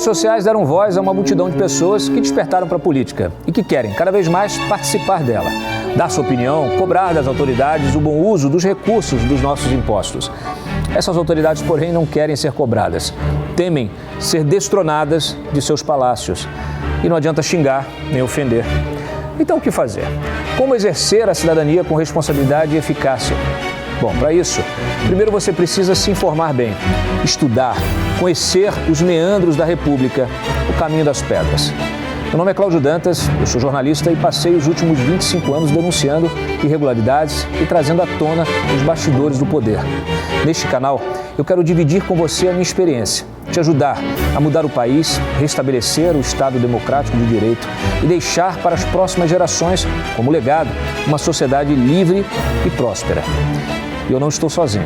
redes sociais deram voz a uma multidão de pessoas que despertaram para a política e que querem cada vez mais participar dela, dar sua opinião, cobrar das autoridades o bom uso dos recursos dos nossos impostos. Essas autoridades, porém, não querem ser cobradas, temem ser destronadas de seus palácios. E não adianta xingar nem ofender. Então, o que fazer? Como exercer a cidadania com responsabilidade e eficácia? Bom, para isso, primeiro você precisa se informar bem, estudar, conhecer os meandros da República, o caminho das pedras. Meu nome é Cláudio Dantas, eu sou jornalista e passei os últimos 25 anos denunciando irregularidades e trazendo à tona os bastidores do poder. Neste canal, eu quero dividir com você a minha experiência, te ajudar a mudar o país, restabelecer o Estado democrático de direito e deixar para as próximas gerações, como legado, uma sociedade livre e próspera. E eu não estou sozinho.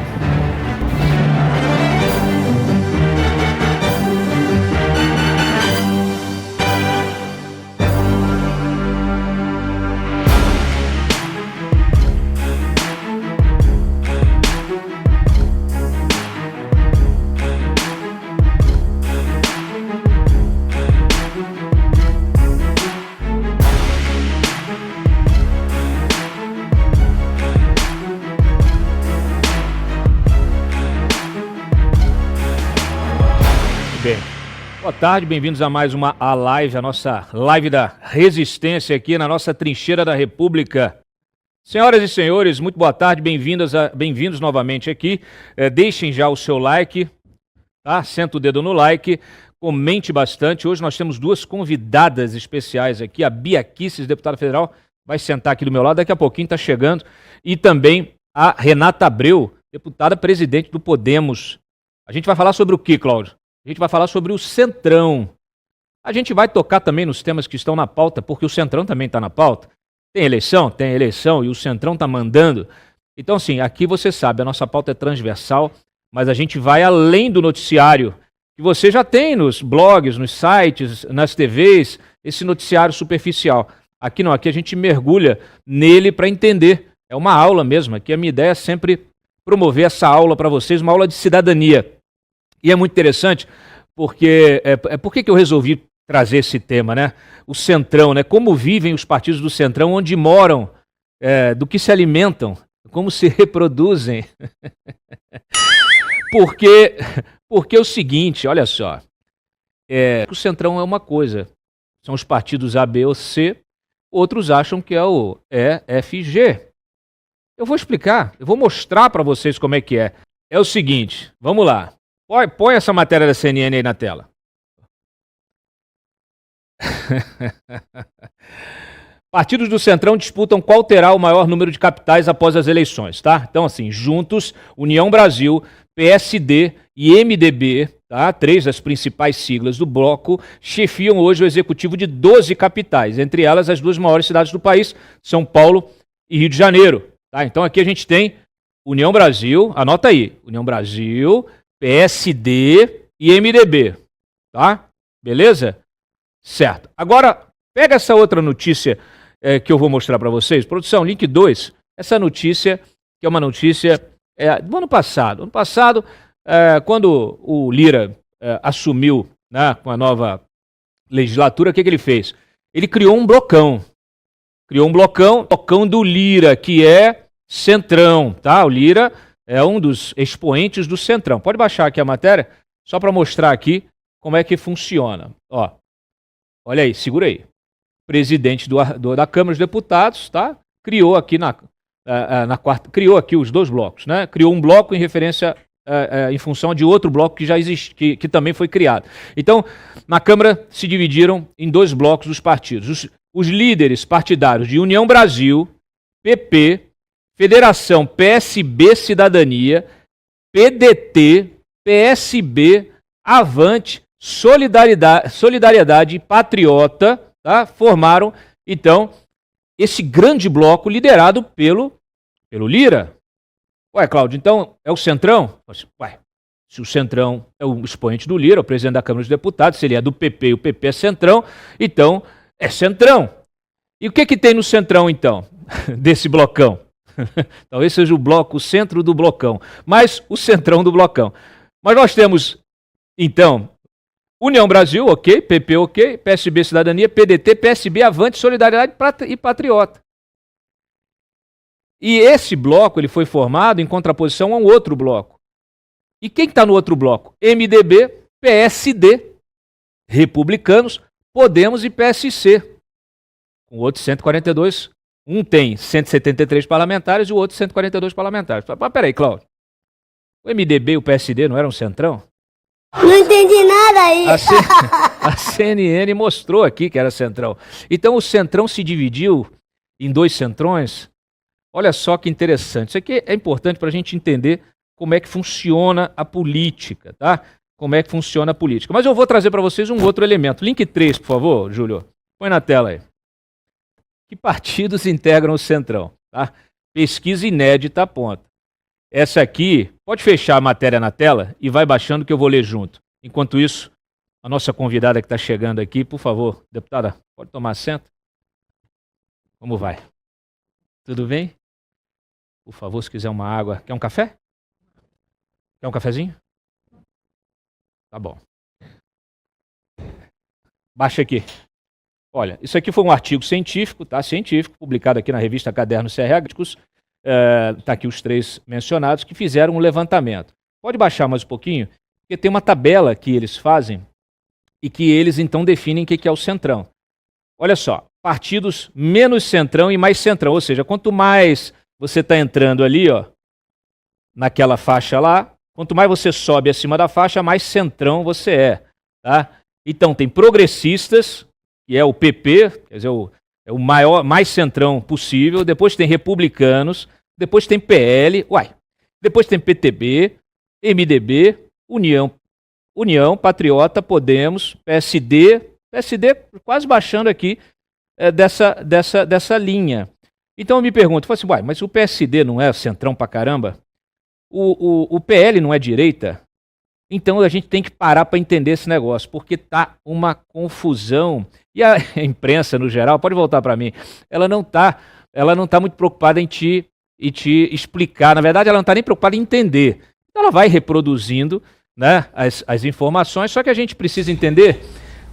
Boa tarde, bem-vindos a mais uma live, a nossa live da resistência aqui na nossa trincheira da República. Senhoras e senhores, muito boa tarde, bem-vindos novamente aqui. Deixem já o seu like, tá? Senta o dedo no like, comente bastante. Hoje nós temos duas convidadas especiais aqui, a Bia Kicis, deputada federal, vai sentar aqui do meu lado, daqui a pouquinho está chegando, e também a Renata Abreu, deputada presidente do Podemos. A gente vai falar sobre o quê, Cláudio? A gente vai falar sobre o Centrão. A gente vai tocar também nos temas que estão na pauta, porque o Centrão também está na pauta. Tem eleição, e o Centrão está mandando. Então, assim, aqui você sabe, a nossa pauta é transversal, mas a gente vai além do noticiário, que você já tem nos blogs, nos sites, nas TVs, esse noticiário superficial. Aqui não, aqui a gente mergulha nele para entender. É uma aula mesmo, aqui a minha ideia é sempre promover essa aula para vocês, uma aula de cidadania. E é muito interessante, porque por que eu resolvi trazer esse tema, né? O Centrão, né? Como vivem os partidos do Centrão, onde moram, do que se alimentam, como se reproduzem. Porque é o seguinte, olha só, o Centrão é uma coisa, são os partidos A, B ou C, outros acham que é o EFG. Eu vou explicar, eu vou mostrar para vocês como é que é. É o seguinte, vamos lá. Põe essa matéria da CNN aí na tela. Partidos do Centrão disputam qual terá o maior número de capitais após as eleições, tá? Então, assim, juntos, União Brasil, PSD e MDB, tá? 3 das principais siglas do bloco, chefiam hoje o executivo de 12 capitais, entre elas as 2 maiores cidades do país, São Paulo e Rio de Janeiro, tá? Então, aqui a gente tem União Brasil, anota aí, União Brasil, PSD e MDB, tá? Beleza? Certo. Agora, pega essa outra notícia que eu vou mostrar para vocês. Produção, link 2. Essa notícia, que é uma notícia do ano passado. Ano passado, quando o Lira assumiu, né, com a nova legislatura, o que ele fez? Ele criou um blocão. Blocão do Lira, que é Centrão, tá? O Lira é um dos expoentes do Centrão. Pode baixar aqui a matéria, só para mostrar aqui como é que funciona. Ó, olha aí, segura aí. Presidente da Câmara dos Deputados, tá? Criou aqui criou aqui os 2 blocos, né? Criou um bloco em referência, em função de outro bloco que já existe, que também foi criado. Então, na Câmara se dividiram em 2 blocos os partidos. Os líderes partidários de União Brasil, PP, Federação PSB Cidadania, PDT, PSB, Avante, Solidariedade e Patriota, tá? Formaram, então, esse grande bloco liderado pelo Lira. Ué, Cláudio, então é o Centrão? Ué, se o Centrão é o expoente do Lira, o presidente da Câmara dos Deputados, se ele é do PP e o PP é Centrão, então é Centrão. E o que tem no Centrão, então, desse blocão? Talvez seja o centro do blocão, mas o Centrão do blocão. Mas nós temos, então, União Brasil, ok. PP, ok. PSB, Cidadania. PDT, PSB, Avante, Solidariedade e Patriota. E esse bloco ele foi formado em contraposição a um outro bloco. E quem está no outro bloco? MDB, PSD, Republicanos, Podemos e PSC. Com outros 142. Um tem 173 parlamentares e o outro 142 parlamentares. Mas peraí, Cláudio. O MDB e o PSD não eram centrão? Não entendi nada aí. A CNN mostrou aqui que era centrão. Então o centrão se dividiu em dois centrões. Olha só que interessante. Isso aqui é importante para a gente entender como é que funciona a política, tá? Como é que funciona a política. Mas eu vou trazer para vocês um outro elemento. Link 3, por favor, Júlio. Põe na tela aí. Que partidos integram o centrão? Tá? Pesquisa inédita aponta. Essa aqui, pode fechar a matéria na tela e vai baixando que eu vou ler junto. Enquanto isso, a nossa convidada que está chegando aqui, por favor, deputada, pode tomar assento? Como vai? Tudo bem? Por favor, se quiser uma água. Quer um café? Quer um cafezinho? Tá bom. Baixa aqui. Olha, isso aqui foi um artigo científico, tá? Científico, publicado aqui na revista Cadernos CRH. Tá aqui os três mencionados que fizeram um levantamento. Pode baixar mais um pouquinho, porque tem uma tabela que eles fazem e que eles então definem o que é o centrão. Olha só, partidos menos centrão e mais centrão, ou seja, quanto mais você está entrando ali, ó, naquela faixa lá, quanto mais você sobe acima da faixa, mais centrão você é, tá? Então tem progressistas, que é o PP, quer dizer, é o maior, mais centrão possível, depois tem republicanos, depois tem PL, depois tem PTB, MDB, União, Patriota, Podemos, PSD quase baixando aqui dessa linha. Então eu me pergunto, mas o PSD não é centrão pra caramba? O PL não é direita? Então a gente tem que parar para entender esse negócio, porque tá uma confusão. E a imprensa, no geral, pode voltar para mim, ela não tá muito preocupada em te explicar. Na verdade, ela não está nem preocupada em entender. Então ela vai reproduzindo, né, as informações, só que a gente precisa entender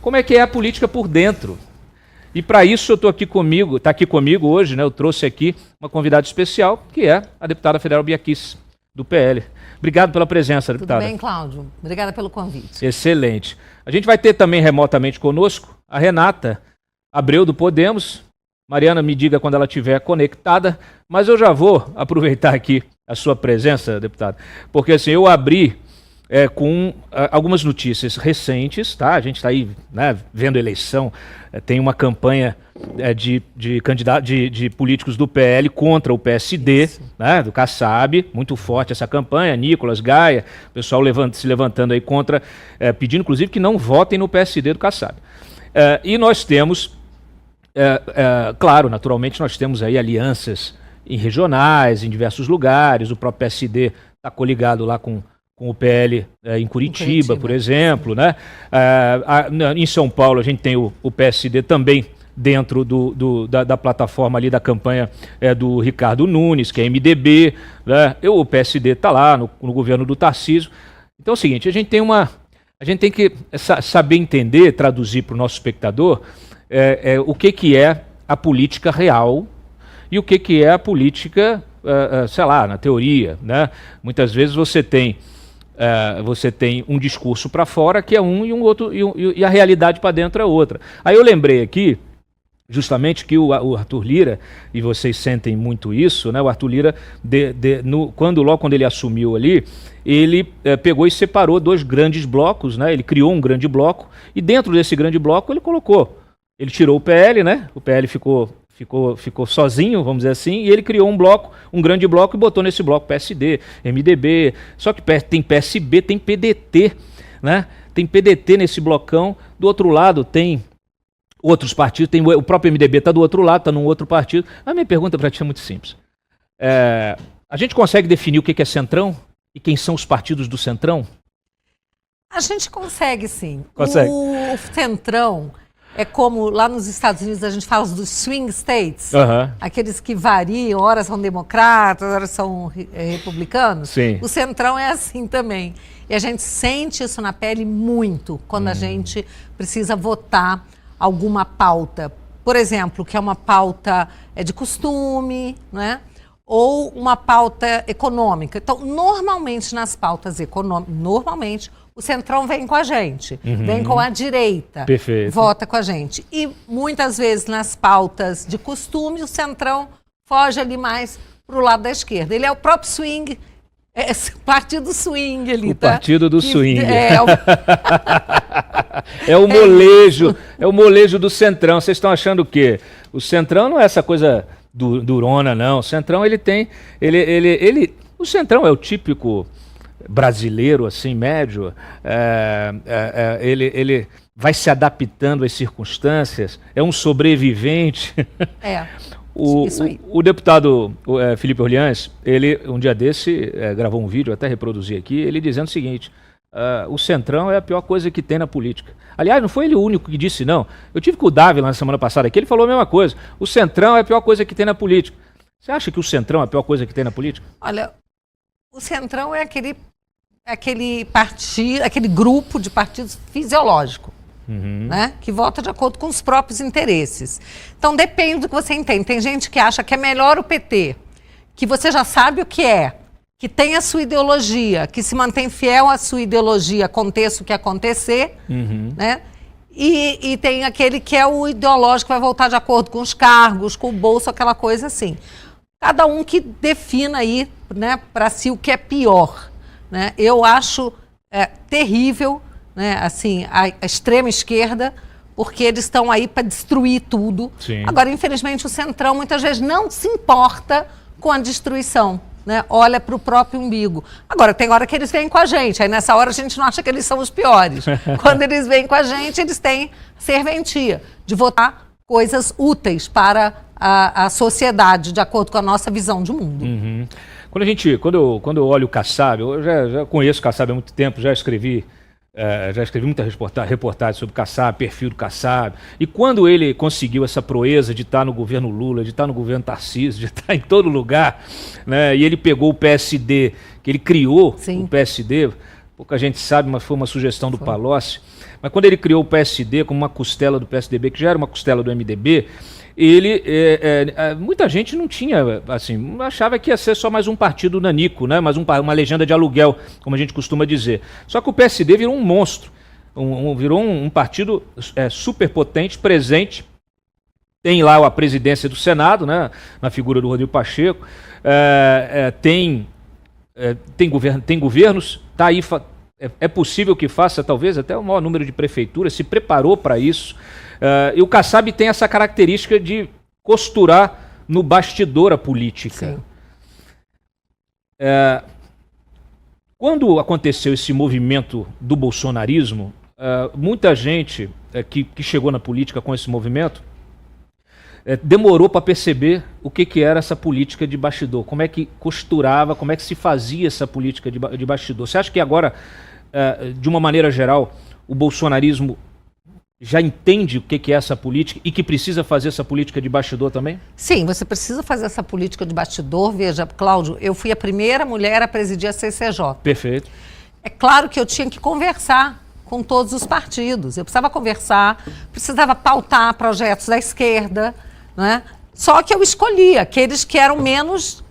como é que é a política por dentro. E para isso eu estou aqui comigo, está aqui comigo hoje, né, eu trouxe aqui uma convidada especial, que é a deputada federal Bia Kicis, do PL. Obrigado pela presença, deputada. Tudo bem, Cláudio? Obrigada pelo convite. Excelente. A gente vai ter também remotamente conosco a Renata Abreu, do Podemos. Mariana, me diga quando ela estiver conectada, mas eu já vou aproveitar aqui a sua presença, deputada, porque assim, eu abri com algumas notícias recentes, tá? A gente está aí, né, vendo eleição, tem uma campanha de políticos do PL contra o PSD, né, do Kassab, muito forte essa campanha, Nicolas Gaia, o pessoal se levantando aí contra, pedindo inclusive que não votem no PSD do Kassab. E nós temos, claro, naturalmente nós temos aí alianças em regionais, em diversos lugares, o próprio PSD está coligado lá com o PL em Curitiba, por exemplo, né? Em São Paulo a gente tem o PSD também dentro da plataforma ali da campanha do Ricardo Nunes, que é MDB, né? O PSD está lá no governo do Tarcísio. Então é o seguinte, a gente tem que saber entender, traduzir para o nosso espectador o que é a política real e o que é a política, sei lá, na teoria, né? Muitas vezes você tem um discurso para fora que é um e um outro, e a realidade para dentro é outra. Aí eu lembrei aqui, justamente, que o Arthur Lira, e vocês sentem muito isso, né? O Arthur Lira, logo quando ele assumiu ali, ele pegou e separou dois grandes blocos, né? Ele criou um grande bloco, e dentro desse grande bloco ele tirou o PL, né? O PL ficou sozinho, vamos dizer assim, e ele criou um grande bloco e botou nesse bloco PSD, MDB, só que tem PSB, tem PDT, né? Tem PDT nesse blocão, do outro lado tem outros partidos, tem o próprio MDB está do outro lado, está num outro partido. A minha pergunta para ti é muito simples. A gente consegue definir o que é centrão e quem são os partidos do centrão? A gente consegue, sim. Consegue. O centrão É como lá nos Estados Unidos a gente fala dos swing states, Aham. aqueles que variam, horas são democratas, horas são republicanos. Sim. O Centrão é assim também. E a gente sente isso na pele muito quando a gente precisa votar alguma pauta. Por exemplo, que é uma pauta de costume, né? Ou uma pauta econômica. Então, normalmente nas pautas econômicas, normalmente o Centrão vem com a gente, vem com a direita, Perfeito. vota com a gente. E muitas vezes nas pautas de costume, o Centrão foge ali mais para o lado da esquerda. Ele é o próprio swing, partido swing ali, O tá? partido do swing. É É o molejo do Centrão. Vocês estão achando o quê? O Centrão não é essa coisa durona, não. O Centrão, ele tem... o Centrão é o típico brasileiro, assim, médio. Ele vai se adaptando às circunstâncias. É um sobrevivente. Isso aí. O deputado Felipe Orleans, ele, um dia desse, gravou um vídeo, até reproduzi aqui, ele dizendo o seguinte: o Centrão é a pior coisa que tem na política. Aliás, não foi ele o único que disse, não. Eu tive com o Dávila na semana passada aqui, ele falou a mesma coisa. O Centrão é a pior coisa que tem na política. Você acha que o Centrão é a pior coisa que tem na política? Olha, o Centrão é aquele partido, aquele grupo de partidos fisiológico. Né? Que vota de acordo com os próprios interesses. Então depende do que você entende. Tem gente que acha que é melhor o PT, que você já sabe o que é, que tem a sua ideologia, que se mantém fiel à sua ideologia, aconteça o que acontecer, né? E tem aquele que é o ideológico, que vai voltar de acordo com os cargos, com o bolso, aquela coisa assim. Cada um que defina aí, né, para si o que é pior, né? Eu acho terrível, né, assim, a extrema esquerda, porque eles estão aí para destruir tudo. Sim. Agora, infelizmente, o Centrão muitas vezes não se importa com a destruição, né? Olha para o próprio umbigo. Agora, tem hora que eles vêm com a gente, aí nessa hora a gente não acha que eles são os piores. Quando eles vêm com a gente, eles têm serventia de votar coisas úteis para a sociedade, de acordo com a nossa visão de mundo. Quando eu olho o Kassab, eu já conheço o Kassab há muito tempo, já escrevi muita reportagem sobre o Kassab, perfil do Kassab. E quando ele conseguiu essa proeza de estar no governo Lula, de estar no governo Tarcísio, de estar em todo lugar, né, e ele pegou o PSD, que ele criou o PSD, pouca gente sabe, mas foi uma sugestão do Palocci. Mas quando ele criou o PSD como uma costela do PSDB, que já era uma costela do MDB, ele, muita gente não tinha, assim, achava que ia ser só mais um partido nanico, né? Mais uma legenda de aluguel, como a gente costuma dizer. Só que o PSD virou um monstro, virou um partido super potente, presente. Tem lá a presidência do Senado, né? Na figura do Rodrigo Pacheco. Tem governos, tá aí. É possível que faça, talvez, até o maior número de prefeituras, se preparou para isso. E o Kassab tem essa característica de costurar no bastidor a política. Quando aconteceu esse movimento do bolsonarismo, muita gente que chegou na política com esse movimento demorou para perceber o que era essa política de bastidor, como é que costurava, como é que se fazia essa política de bastidor. Você acha que agora, de uma maneira geral, o bolsonarismo já entende o que é essa política e que precisa fazer essa política de bastidor também? Sim, você precisa fazer essa política de bastidor. Veja, Cláudio, eu fui a primeira mulher a presidir a CCJ. Perfeito. É claro que eu tinha que conversar com todos os partidos. Eu precisava conversar, precisava pautar projetos da esquerda, né? Só que eu escolhi aqueles que eram menos...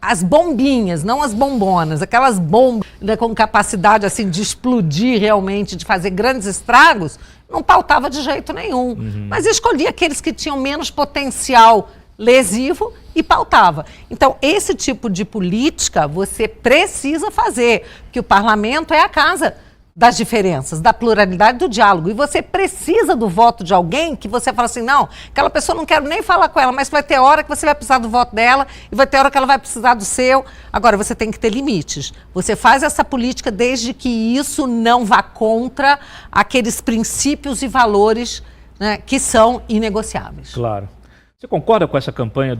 as bombinhas, não as bombonas, aquelas bombas, né, com capacidade assim de explodir realmente, de fazer grandes estragos, não pautava de jeito nenhum. Mas escolhi aqueles que tinham menos potencial lesivo e pautava. Então, esse tipo de política você precisa fazer, porque o parlamento é a casa das diferenças, da pluralidade, do diálogo. E você precisa do voto de alguém que você fala assim, não, aquela pessoa não quero nem falar com ela, mas vai ter hora que você vai precisar do voto dela e vai ter hora que ela vai precisar do seu. Agora, você tem que ter limites. Você faz essa política desde que isso não vá contra aqueles princípios e valores, né, que são inegociáveis. Claro. Você concorda com essa campanha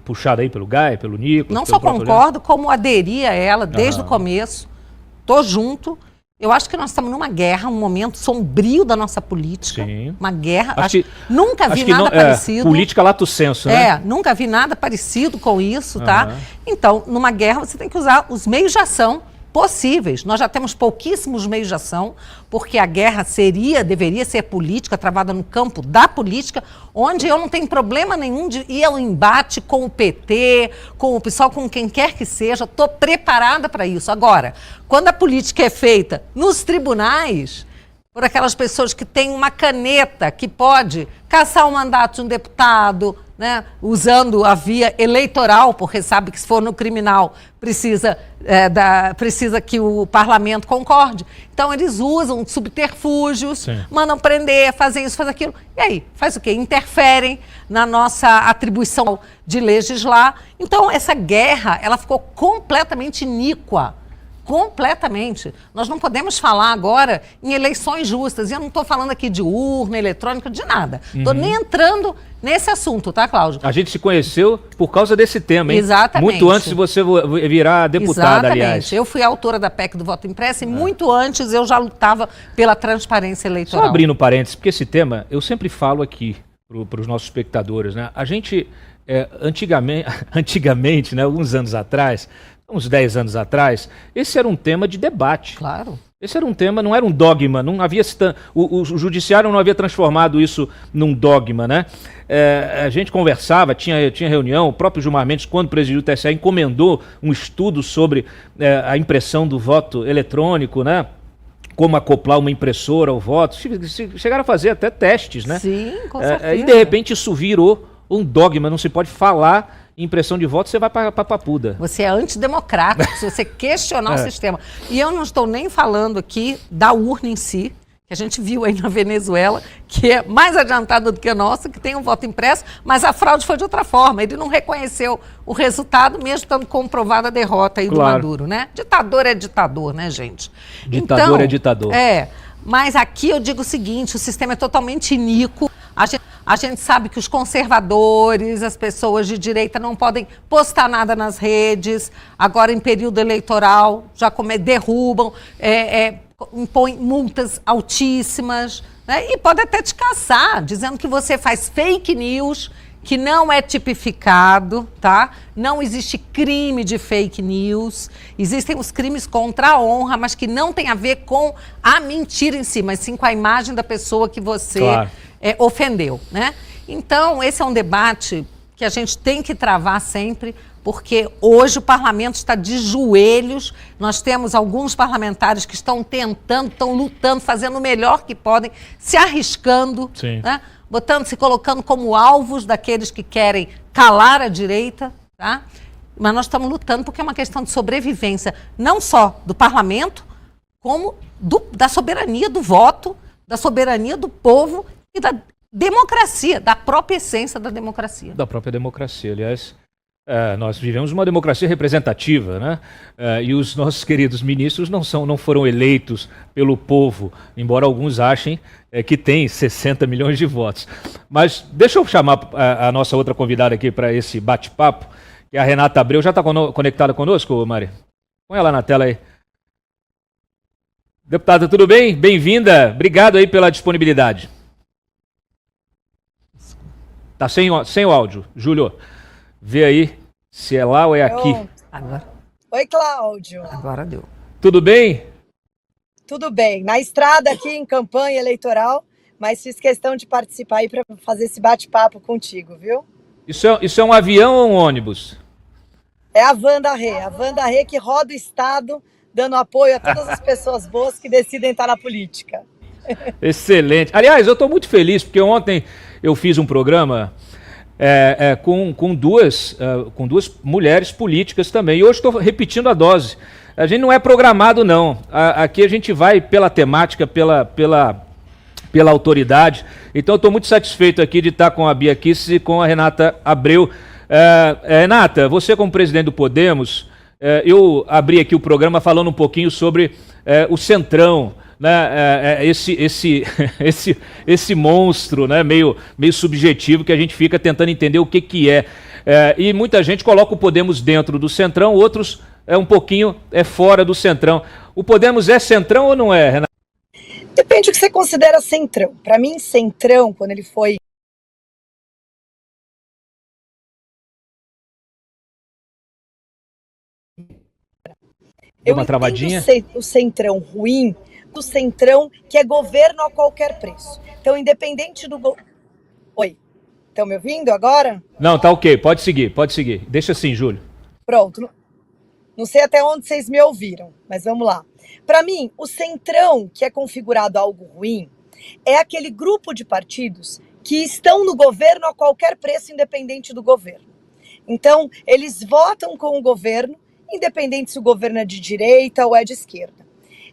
puxada aí pelo Gaia, pelo Nicolas? Não só concordo, como aderi a ela desde o começo. Estou junto. Eu acho que nós estamos numa guerra, um momento sombrio da nossa política. Sim. Uma guerra. Acho Nunca vi que nada parecido. Política lato sensu, né? Nunca vi nada parecido com isso, tá? Então, numa guerra, você tem que usar os meios de ação possíveis. Nós já temos pouquíssimos meios de ação, porque a guerra deveria ser política, travada no campo da política, onde eu não tenho problema nenhum de ir ao embate com o PT, com o PSOL, com quem quer que seja. Estou preparada para isso. Agora, quando a política é feita nos tribunais, por aquelas pessoas que têm uma caneta que pode cassar o mandato de um deputado, né, usando a via eleitoral, porque sabe que se for no criminal precisa que o parlamento concorde. Então eles usam subterfúgios, mandam prender, fazem isso, fazem aquilo. E aí, faz o quê? Interferem na nossa atribuição de legislar. Então essa guerra, ela ficou completamente iníqua. Completamente. Nós não podemos falar agora em eleições justas. E eu não estou falando aqui de urna eletrônica, de nada. Estou nem entrando nesse assunto, tá, Cláudio? A gente se conheceu por causa desse tema, hein? Exatamente. Muito antes de você virar deputada, aliás. Eu fui autora da PEC do voto impresso e muito antes eu já lutava pela transparência eleitoral. Só abrindo parênteses, porque esse tema, eu sempre falo aqui para os nossos espectadores, né? A gente, antigamente, né, alguns anos atrás, uns 10 anos atrás, esse era um tema de debate. Claro. Esse era um tema, não era um dogma, não havia o judiciário não havia transformado isso num dogma, né? A gente conversava, tinha reunião, o próprio Gilmar Mendes, quando presidiu o TSE, encomendou um estudo sobre a impressão do voto eletrônico, né? Como acoplar uma impressora ao voto. Chegaram a fazer até testes, né? Sim, com certeza. E de repente isso virou um dogma, não se pode falar impressão de voto, você vai para papuda. Você é antidemocrático se você questionar o sistema. E eu não estou nem falando aqui da urna em si, que a gente viu aí na Venezuela, que é mais adiantada do que a nossa, que tem um voto impresso, mas a fraude foi de outra forma. Ele não reconheceu o resultado, mesmo estando comprovada a derrota aí do Maduro, né? Ditador é ditador, né, gente? Ditador é ditador. Mas aqui eu digo o seguinte, o sistema é totalmente iníquo. A gente sabe que os conservadores, as pessoas de direita não podem postar nada nas redes. Agora, em período eleitoral, já derrubam, impõem multas altíssimas, né? E pode até te caçar, dizendo que você faz fake news, que não é tipificado, tá? Não existe crime de fake news. Existem os crimes contra a honra, mas que não tem a ver com a mentira em si, mas sim com a imagem da pessoa que você ofendeu, né? Então, esse é um debate que a gente tem que travar sempre, porque hoje o parlamento está de joelhos. Nós temos alguns parlamentares que estão tentando, estão lutando, fazendo o melhor que podem, se arriscando, né? Se colocando como alvos daqueles que querem calar a direita, tá? Mas nós estamos lutando porque é uma questão de sobrevivência, não só do parlamento, como da soberania do voto, da soberania do povo e da democracia, da própria essência da democracia. Da própria democracia, aliás. Nós vivemos uma democracia representativa, né? E os nossos queridos ministros não foram eleitos pelo povo, embora alguns achem que tem 60 milhões de votos. Mas deixa eu chamar a nossa outra convidada aqui para esse bate-papo, que é a Renata Abreu. Já está conectada conosco, Mari? Põe ela na tela aí. Deputada, tudo bem? Bem-vinda. Obrigado aí pela disponibilidade. Tá sem o áudio, Júlio. Vê aí se é lá ou é aqui. Agora. Oi, Cláudio. Agora deu. Tudo bem? Tudo bem. Na estrada aqui em campanha eleitoral, mas fiz questão de participar aí para fazer esse bate-papo contigo, viu? Isso é um avião ou um ônibus? É a Wanda Rê que roda o Estado, dando apoio a todas as pessoas boas que decidem estar na política. Excelente. Aliás, eu estou muito feliz, porque ontem eu fiz um programa com duas mulheres políticas também. E hoje estou repetindo a dose. A gente não é programado, não. Aqui a gente vai pela temática, pela autoridade. Então eu estou muito satisfeito aqui de estar com a Bia Kicis e com a Renata Abreu. Renata, você como presidente do Podemos, eu abri aqui o programa falando um pouquinho sobre o Centrão, né, esse monstro, né, meio subjetivo, que a gente fica tentando entender o que é. E muita gente coloca o Podemos dentro do Centrão, outros um pouquinho fora do Centrão. O Podemos é centrão ou não é, Renato? Depende do que você considera centrão. Para mim, centrão, quando ele foi... Deu uma travadinha? O centrão ruim do centrão que é governo a qualquer preço. Então, independente do... Oi, estão me ouvindo agora? Não, tá ok, pode seguir. Deixa assim, Júlio. Pronto. Não sei até onde vocês me ouviram, mas vamos lá. Para mim, o centrão que é configurado algo ruim é aquele grupo de partidos que estão no governo a qualquer preço, independente do governo. Então, eles votam com o governo, independente se o governo é de direita ou é de esquerda.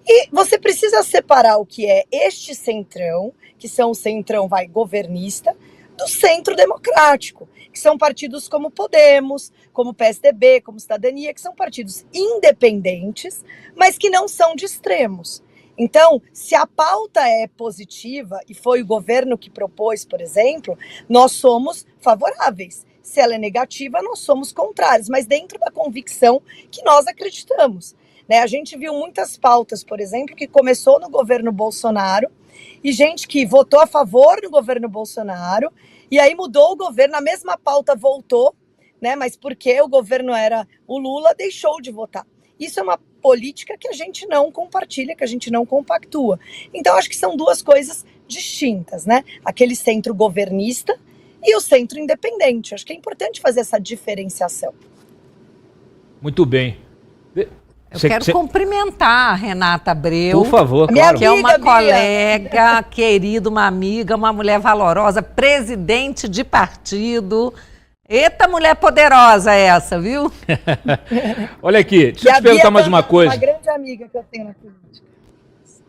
E você precisa separar o que é este centrão, que são o centrão governista, do centro democrático, que são partidos como Podemos, como PSDB, como Cidadania, que são partidos independentes, mas que não são de extremos. Então, se a pauta é positiva, e foi o governo que propôs, por exemplo, nós somos favoráveis. Se ela é negativa, nós somos contrários, mas dentro da convicção que nós acreditamos. A gente viu muitas pautas, por exemplo, que começou no governo Bolsonaro, e gente que votou a favor do governo Bolsonaro, e aí mudou o governo, a mesma pauta voltou, mas porque o governo era o Lula, deixou de votar. Isso é uma política que a gente não compartilha, que a gente não compactua. Então, acho que são duas coisas distintas, Aquele centro governista e o centro independente. Acho que é importante fazer essa diferenciação. Muito bem. Eu quero cumprimentar a Renata Abreu. Por favor, claro. Que é uma amiga, colega querida, uma amiga, uma mulher valorosa, presidente de partido. Eita, mulher poderosa essa, viu? Olha aqui, deixa eu te perguntar mais uma coisa. Uma grande amiga que eu tenho na política.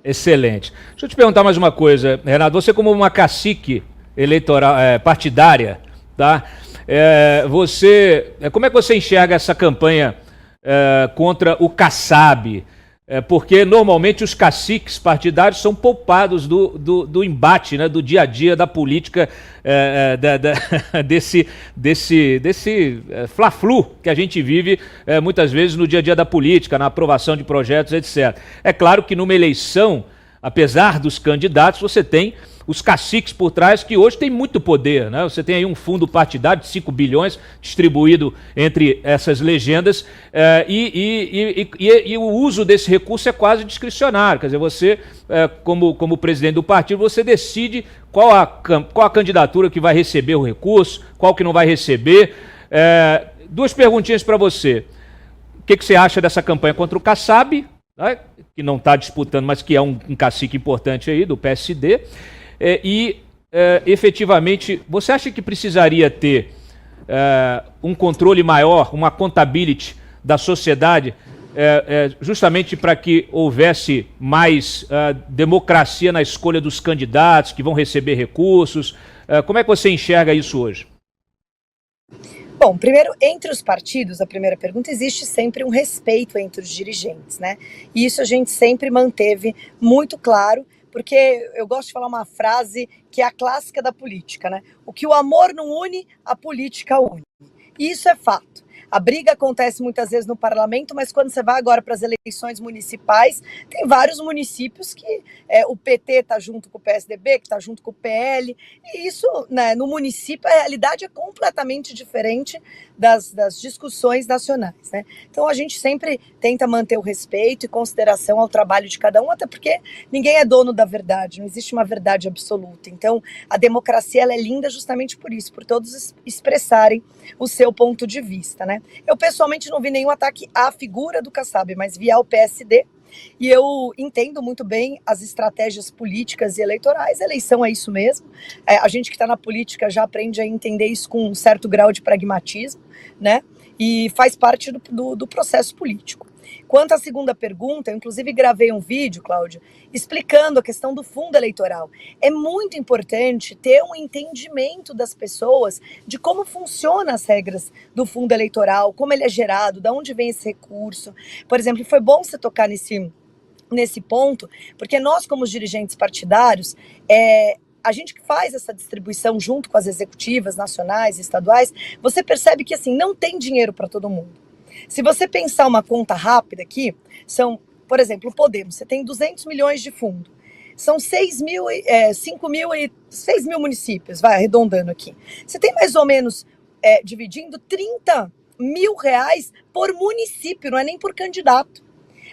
Excelente. Deixa eu te perguntar mais uma coisa, Renato. Você como uma cacique eleitoral, partidária, tá? Como é que você enxerga essa campanha contra o Kassab? Porque normalmente os caciques partidários são poupados do embate, do dia a dia, da política, desse fla-flu que a gente vive muitas vezes no dia a dia da política, na aprovação de projetos, etc. É claro que numa eleição, apesar dos candidatos, você tem os caciques por trás, que hoje tem muito poder, Você tem aí um fundo partidário de 5 bilhões distribuído entre essas legendas, e o uso desse recurso é quase discricionário. Quer dizer, você, como presidente do partido, você decide qual a candidatura que vai receber o recurso, qual que não vai receber. Duas perguntinhas para você. O que você acha dessa campanha contra o Kassab, que não está disputando, mas que é um cacique importante aí do PSD? Efetivamente, você acha que precisaria ter um controle maior, uma accountability da sociedade, justamente para que houvesse mais democracia na escolha dos candidatos que vão receber recursos? Como é que você enxerga isso hoje? Bom, primeiro, entre os partidos, a primeira pergunta, existe sempre um respeito entre os dirigentes, E isso a gente sempre manteve muito claro, porque eu gosto de falar uma frase que é a clássica da política, O que o amor não une, a política une. E isso é fato. A briga acontece muitas vezes no parlamento, mas quando você vai agora para as eleições municipais, tem vários municípios que o PT está junto com o PSDB, que está junto com o PL, e isso, no município, a realidade é completamente diferente das discussões nacionais, Então a gente sempre tenta manter o respeito e consideração ao trabalho de cada um, até porque ninguém é dono da verdade, não existe uma verdade absoluta. Então a democracia ela é linda justamente por isso, por todos expressarem o seu ponto de vista, Eu pessoalmente não vi nenhum ataque à figura do Kassab, mas vi ao PSD, e eu entendo muito bem as estratégias políticas e eleitorais. A eleição é isso mesmo. A gente que está na política já aprende a entender isso com um certo grau de pragmatismo, E faz parte do processo político. Quanto à segunda pergunta, eu inclusive gravei um vídeo, Cláudio, explicando a questão do fundo eleitoral. É muito importante ter um entendimento das pessoas de como funcionam as regras do fundo eleitoral, como ele é gerado, de onde vem esse recurso. Por exemplo, foi bom você tocar nesse ponto, porque nós, como dirigentes partidários, a gente que faz essa distribuição junto com as executivas nacionais e estaduais, você percebe que assim, não tem dinheiro para todo mundo. Se você pensar uma conta rápida aqui, são por exemplo, o Podemos, você tem 200 milhões de fundo. São 6 mil municípios, vai arredondando aqui. Você tem mais ou menos, dividindo, 30 mil reais por município, não é nem por candidato.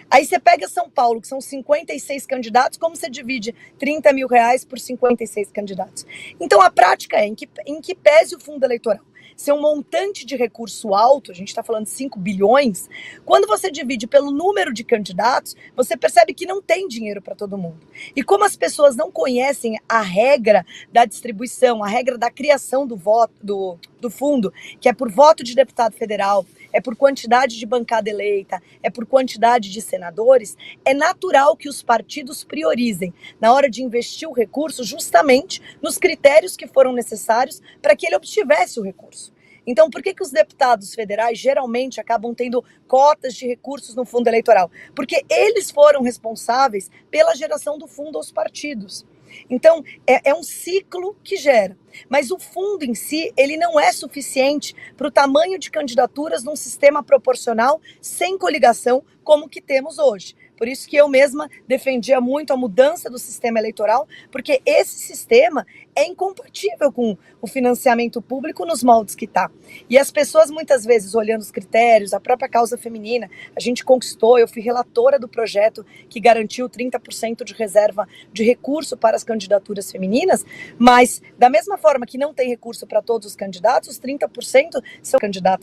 Aí você pega São Paulo, que são 56 candidatos, como você divide 30 mil reais por 56 candidatos? Então a prática é em que pese o fundo eleitoral ser um montante de recurso alto, a gente está falando de 5 bilhões, quando você divide pelo número de candidatos, você percebe que não tem dinheiro para todo mundo. E como as pessoas não conhecem a regra da distribuição, a regra da criação do voto, do fundo, que é por voto de deputado federal, é por quantidade de bancada eleita, é por quantidade de senadores, é natural que os partidos priorizem na hora de investir o recurso justamente nos critérios que foram necessários para que ele obtivesse o recurso. Então, por que os deputados federais geralmente acabam tendo cotas de recursos no fundo eleitoral? Porque eles foram responsáveis pela geração do fundo aos partidos. Então, é um ciclo que gera. Mas o fundo em si, ele não é suficiente para o tamanho de candidaturas num sistema proporcional sem coligação como que temos hoje. Por isso que eu mesma defendia muito a mudança do sistema eleitoral, porque esse sistema é incompatível com o financiamento público nos moldes que está. E as pessoas muitas vezes olhando os critérios, a própria causa feminina, a gente conquistou, eu fui relatora do projeto que garantiu 30% de reserva de recurso para as candidaturas femininas, mas da mesma forma que não tem recurso para todos os candidatos, os 30% são candidatos.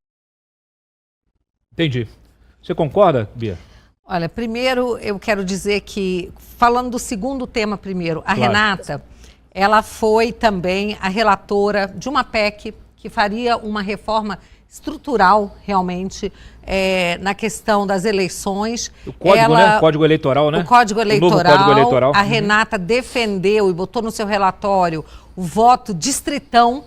Entendi. Você concorda, Bia? Olha, primeiro eu quero dizer que, falando do segundo tema primeiro, a Renata, ela foi também a relatora de uma PEC que faria uma reforma estrutural, realmente, na questão das eleições. O código, né? O código eleitoral, né? O Código Eleitoral. O novo Código Eleitoral. A Renata defendeu e botou no seu relatório o voto distritão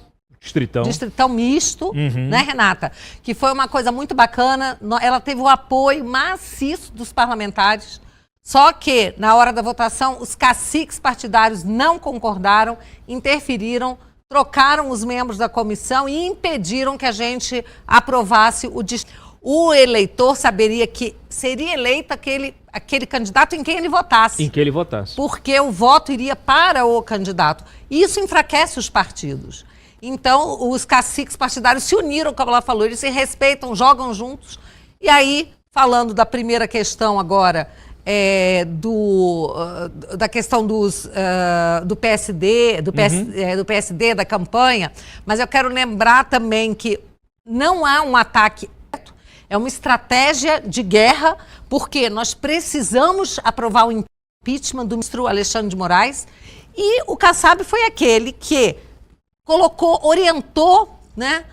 misto, né, Renata? Que foi uma coisa muito bacana. Ela teve o apoio maciço dos parlamentares. Só que, na hora da votação, os caciques partidários não concordaram, interferiram, trocaram os membros da comissão e impediram que a gente aprovasse o distrito. O eleitor saberia que seria eleito aquele candidato em quem ele votasse. Em que ele votasse. Porque o voto iria para o candidato. Isso enfraquece os partidos. Então, os caciques partidários se uniram, como ela falou, eles se respeitam, jogam juntos. E aí, falando da primeira questão agora, da questão do PSD, do PSD, da campanha, mas eu quero lembrar também que não há um ataque, é uma estratégia de guerra, porque nós precisamos aprovar o impeachment do ministro Alexandre de Moraes, e o Kassab foi aquele que orientou, né,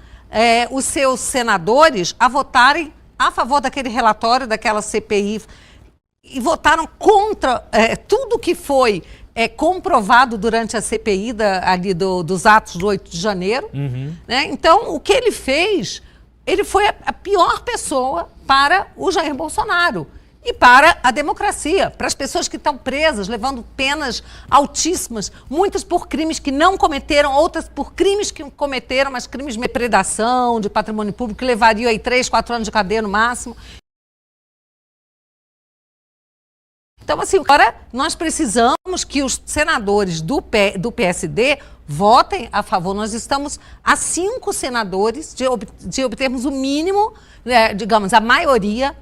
os seus senadores a votarem a favor daquele relatório, daquela CPI, e votaram contra tudo que foi comprovado durante a CPI dos atos do 8 de janeiro. Né? Então, o que ele fez, ele foi a pior pessoa para o Jair Bolsonaro. E para a democracia, para as pessoas que estão presas, levando penas altíssimas, muitas por crimes que não cometeram, outras por crimes que cometeram, mas crimes de depredação, de patrimônio público, que levariam aí 3, 4 anos de cadeia no máximo. Então, assim, agora nós precisamos que os senadores do PSD votem a favor. Nós estamos a 5 senadores de obtermos o mínimo, digamos, a maioria,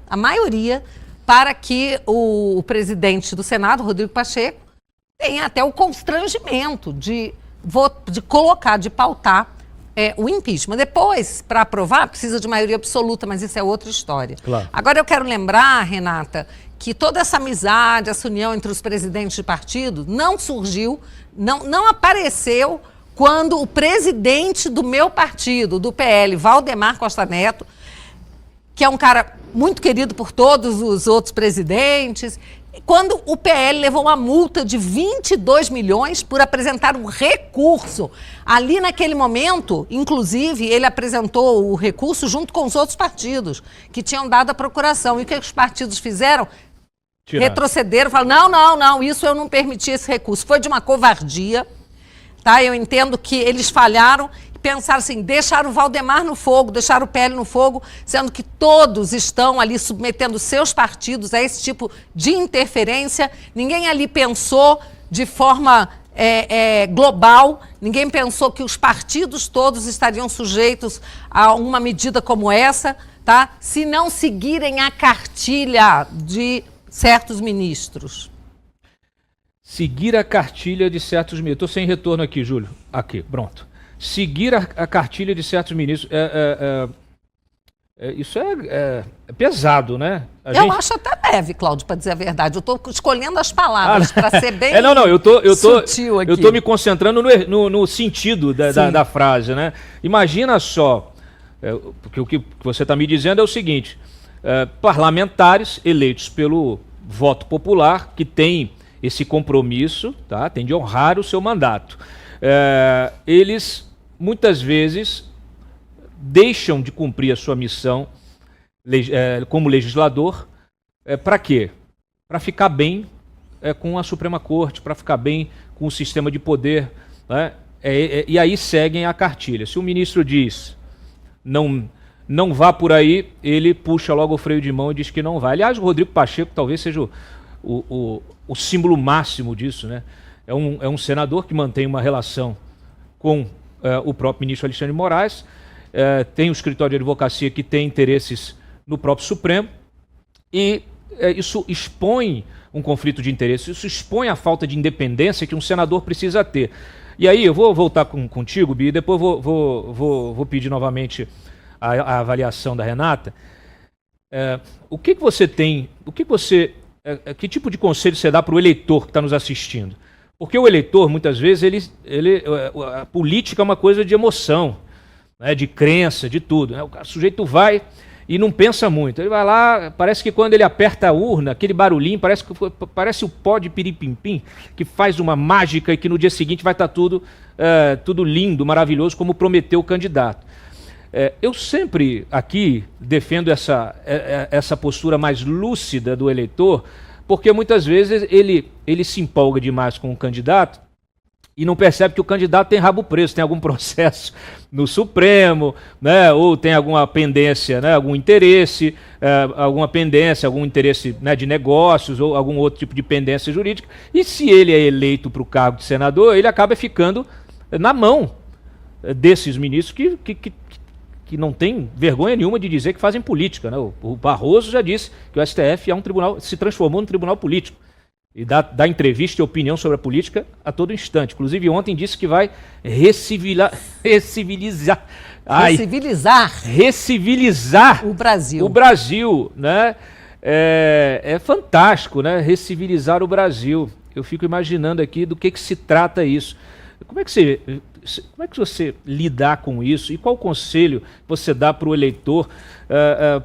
para que o presidente do Senado, Rodrigo Pacheco, tenha até o constrangimento de colocar, de pautar o impeachment. Depois, para aprovar, precisa de maioria absoluta, mas isso é outra história. Claro. Agora eu quero lembrar, Renata, que toda essa amizade, essa união entre os presidentes de partido não surgiu, não apareceu quando o presidente do meu partido, do PL, Valdemar Costa Neto, que é um cara muito querido por todos os outros presidentes, quando o PL levou uma multa de 22 milhões por apresentar um recurso. Ali naquele momento, inclusive, ele apresentou o recurso junto com os outros partidos que tinham dado a procuração. E o que os partidos fizeram? Retrocederam, falaram, não, isso eu não permiti esse recurso. Foi de uma covardia, tá? Eu entendo que eles falharam. pensaram assim, deixar o Valdemar no fogo, deixar o PL no fogo, sendo que todos estão ali submetendo seus partidos a esse tipo de interferência. Ninguém ali pensou de forma global, ninguém pensou que os partidos todos estariam sujeitos a uma medida como essa, tá? Se não seguirem a cartilha de certos ministros. Seguir a cartilha de certos ministros. Estou sem retorno aqui, Júlio. Aqui, pronto. Seguir a cartilha de certos ministros. Isso é pesado, né? Eu acho até leve, Cláudio, para dizer a verdade. Eu estou escolhendo as palavras para ser bem sutil aqui. Eu estou me concentrando no sentido da frase, né? Imagina só, porque o que você está me dizendo é o seguinte, parlamentares eleitos pelo voto popular, que têm esse compromisso, tá? Tem de honrar o seu mandato. Eles, muitas vezes, deixam de cumprir a sua missão como legislador. Para quê? Para ficar bem com a Suprema Corte, para ficar bem com o sistema de poder, né? E aí seguem a cartilha. Se o ministro diz não vá por aí, ele puxa logo o freio de mão e diz que não vai. Aliás, o Rodrigo Pacheco talvez seja o símbolo máximo disso, né? É um senador que mantém uma relação com o próprio ministro Alexandre de Moraes, tem o escritório de advocacia que tem interesses no próprio Supremo, e isso expõe um conflito de interesses, isso expõe a falta de independência que um senador precisa ter. E aí eu vou voltar contigo, Bia, e depois vou pedir novamente a avaliação da Renata. O que você tem, que tipo de conselho você dá para o eleitor que está nos assistindo? Porque o eleitor, muitas vezes, a política é uma coisa de emoção, né, de crença, de tudo, né? O sujeito vai e não pensa muito. Ele vai lá, parece que quando ele aperta a urna, aquele barulhinho, parece o pó de piripimpim, que faz uma mágica e que no dia seguinte vai estar tudo lindo, maravilhoso, como prometeu o candidato. Eu sempre aqui defendo essa postura mais lúcida do eleitor, porque muitas vezes ele se empolga demais com o candidato e não percebe que o candidato tem rabo preso, tem algum processo no Supremo, né, ou tem alguma pendência, né, algum interesse, algum interesse, né, de negócios ou algum outro tipo de pendência jurídica. E se ele é eleito para o cargo de senador, ele acaba ficando na mão desses ministros que não tem vergonha nenhuma de dizer que fazem política, né? O Barroso já disse que o STF se transformou num tribunal político. E dá entrevista e opinião sobre a política a todo instante. Inclusive, ontem disse que vai recivilizar o Brasil, né? É fantástico, né? Recivilizar o Brasil. Eu fico imaginando aqui do que se trata isso. Como é que você lidar com isso e qual conselho você dá para o eleitor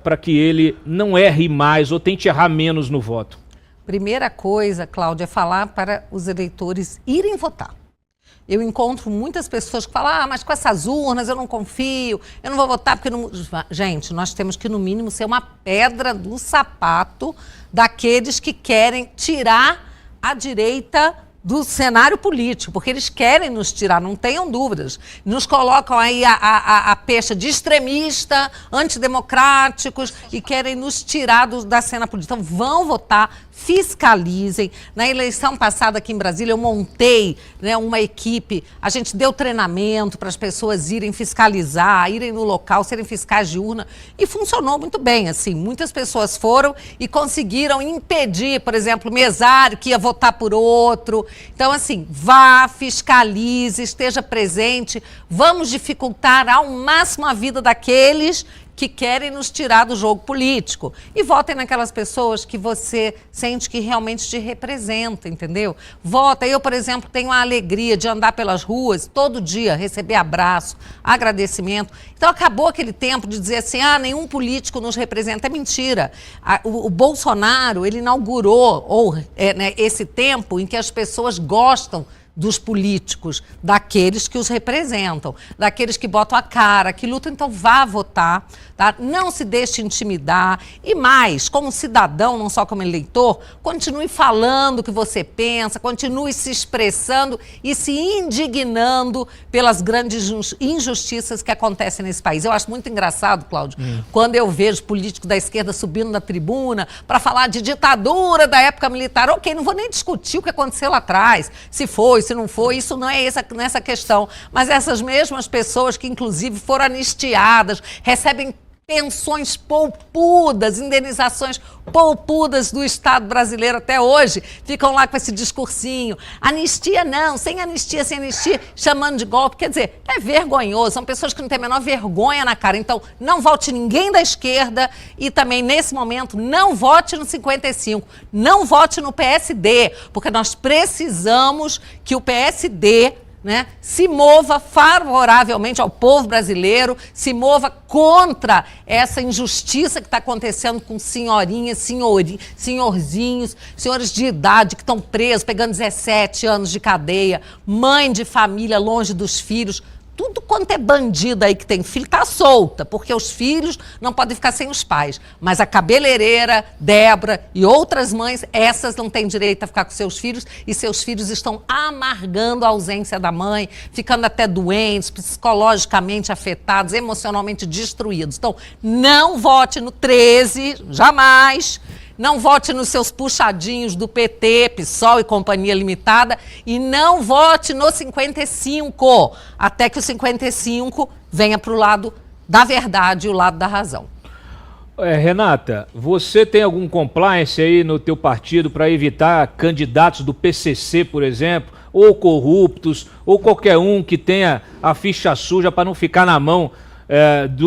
para que ele não erre mais ou tente errar menos no voto? Primeira coisa, Cláudia, é falar para os eleitores irem votar. Eu encontro muitas pessoas que falam, mas com essas urnas eu não confio, eu não vou votar porque não... Gente, nós temos que, no mínimo, ser uma pedra do sapato daqueles que querem tirar a direita do cenário político, porque eles querem nos tirar, não tenham dúvidas. Nos colocam aí a pecha de extremista, antidemocráticos e querem nos tirar da cena política. Então vão votar, fiscalizem. Na eleição passada aqui em Brasília eu montei, né, uma equipe, a gente deu treinamento para as pessoas irem fiscalizar, irem no local, serem fiscais de urna e funcionou muito bem, assim. Muitas pessoas foram e conseguiram impedir, por exemplo, o mesário que ia votar por outro. Então, assim, vá, fiscalize, esteja presente, vamos dificultar ao máximo a vida daqueles que querem nos tirar do jogo político. E votem naquelas pessoas que você sente que realmente te representam, entendeu? Vota. Eu, por exemplo, tenho a alegria de andar pelas ruas todo dia, receber abraço, agradecimento. Então, acabou aquele tempo de dizer assim, nenhum político nos representa. É mentira. O Bolsonaro, ele inaugurou né, esse tempo em que as pessoas gostam dos políticos, daqueles que os representam, daqueles que botam a cara, que lutam. Então vá votar, tá? Não se deixe intimidar e mais, como cidadão, não só como eleitor, continue falando o que você pensa, continue se expressando e se indignando pelas grandes injustiças que acontecem nesse país. Eu acho muito engraçado, Cláudio, quando eu vejo políticos da esquerda subindo na tribuna para falar de ditadura da época militar. Ok, não vou nem discutir o que aconteceu lá atrás, se foi, se não foi, isso não é nessa questão. Mas essas mesmas pessoas que, inclusive, foram anistiadas, recebem pensões poupudas, indenizações poupudas do Estado brasileiro até hoje, ficam lá com esse discursinho. Anistia não, sem anistia, chamando de golpe. Quer dizer, é vergonhoso, são pessoas que não têm a menor vergonha na cara. Então, não vote ninguém da esquerda e também, nesse momento, não vote no 55, não vote no PSD, porque nós precisamos que o PSD... se mova favoravelmente ao povo brasileiro, se mova contra essa injustiça que está acontecendo com senhorinhas, senhorzinhos, senhores de idade que estão presos, pegando 17 anos de cadeia, mãe de família longe dos filhos. Tudo quanto é bandido aí que tem filho está solta, porque os filhos não podem ficar sem os pais. Mas a cabeleireira, Débora e outras mães, essas não têm direito a ficar com seus filhos e seus filhos estão amargando a ausência da mãe, ficando até doentes, psicologicamente afetados, emocionalmente destruídos. Então, não vote no 13, jamais. Não vote nos seus puxadinhos do PT, PSOL e Companhia Limitada. E não vote no 55, até que o 55 venha para o lado da verdade e o lado da razão. Renata, você tem algum compliance aí no teu partido para evitar candidatos do PCC, por exemplo, ou corruptos, ou qualquer um que tenha a ficha suja para não ficar na mão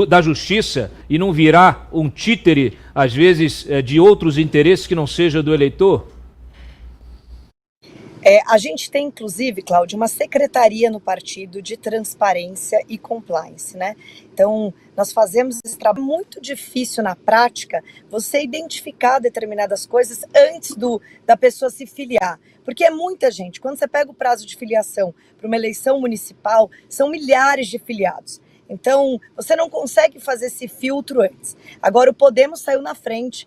da justiça e não virar um títere, às vezes, de outros interesses que não seja do eleitor? A gente tem, inclusive, Cláudio, uma secretaria no partido de transparência e compliance, né? Então, nós fazemos esse trabalho muito difícil na prática, você identificar determinadas coisas antes da pessoa se filiar. Porque é muita gente. Quando você pega o prazo de filiação para uma eleição municipal, são milhares de filiados. Então, você não consegue fazer esse filtro antes. Agora, o Podemos saiu na frente,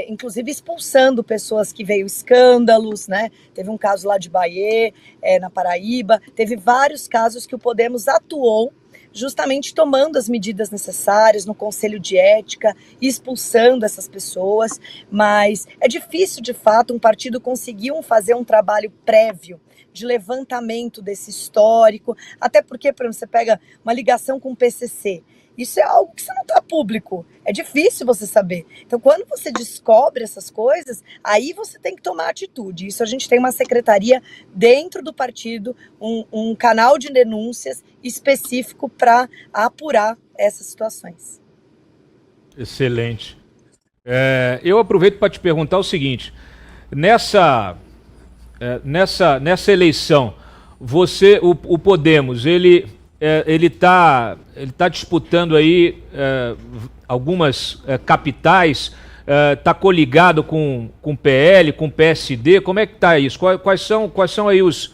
inclusive expulsando pessoas que veio escândalos, né? Teve um caso lá de Bahia, na Paraíba. Teve vários casos que o Podemos atuou justamente tomando as medidas necessárias no Conselho de Ética e expulsando essas pessoas. Mas é difícil, de fato, um partido conseguir fazer um trabalho prévio de levantamento desse histórico, até porque, por exemplo, você pega uma ligação com o PCC, isso é algo que você não está público, é difícil você saber. Então, quando você descobre essas coisas, aí você tem que tomar atitude. Isso a gente tem uma secretaria dentro do partido, um canal de denúncias específico para apurar essas situações. Excelente. Eu aproveito para te perguntar o seguinte, nessa eleição, o Podemos, ele tá disputando aí algumas capitais, tá coligado com PL, com PSD, como é que tá isso? Quais são aí os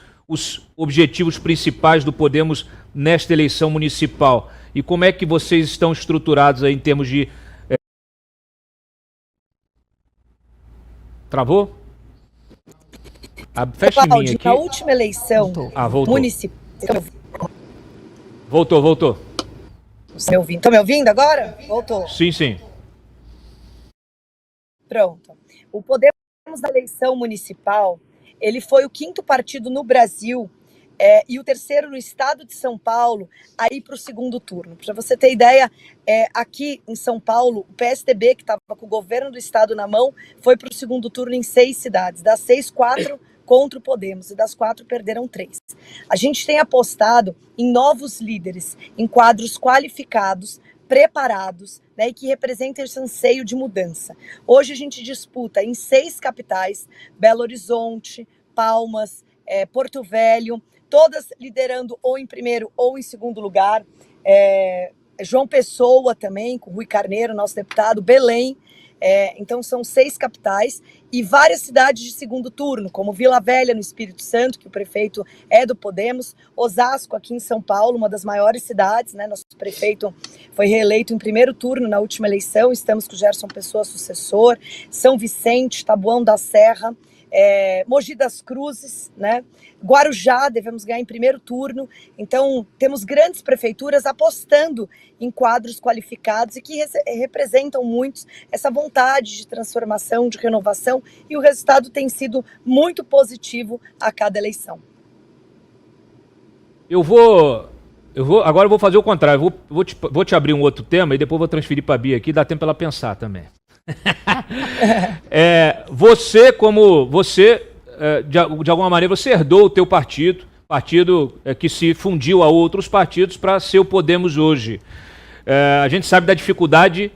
objetivos principais do Podemos nesta eleição municipal? E como é que vocês estão estruturados aí em termos de... Travou? Fecha em mim aqui. Na última eleição municipal... Voltou. Estão me ouvindo agora? Voltou. Sim. Pronto. O Podemos da eleição municipal, ele foi o 5º partido no Brasil e o 3º no estado de São Paulo a ir para o 2º turno. Para você ter ideia, aqui em São Paulo, o PSDB, que estava com o governo do estado na mão, foi para o 2º turno em 6 cidades. Das 6, 4 contra o Podemos, e das 4 perderam 3. A gente tem apostado em novos líderes, em quadros qualificados, preparados, né, e que representem esse anseio de mudança. Hoje a gente disputa em 6 capitais, Belo Horizonte, Palmas, Porto Velho, todas liderando ou em primeiro ou em segundo lugar. João Pessoa também, com Rui Carneiro, nosso deputado, Belém. Então são 6 capitais e várias cidades de segundo turno, como Vila Velha, no Espírito Santo, que o prefeito é do Podemos, Osasco, aqui em São Paulo, uma das maiores cidades, né? Nosso prefeito foi reeleito em primeiro turno na última eleição, estamos com o Gerson Pessoa, sucessor, São Vicente, Taboão da Serra, Mogi das Cruzes, né? Guarujá, devemos ganhar em primeiro turno. Então, temos grandes prefeituras apostando em quadros qualificados e que representam muito essa vontade de transformação, de renovação, e o resultado tem sido muito positivo a cada eleição. Agora eu vou fazer o contrário. Vou te abrir um outro tema e depois vou transferir para a Bia aqui, dá tempo para ela pensar também. De alguma maneira, você herdou o teu partido que se fundiu a outros partidos para ser o Podemos hoje. A gente sabe da dificuldade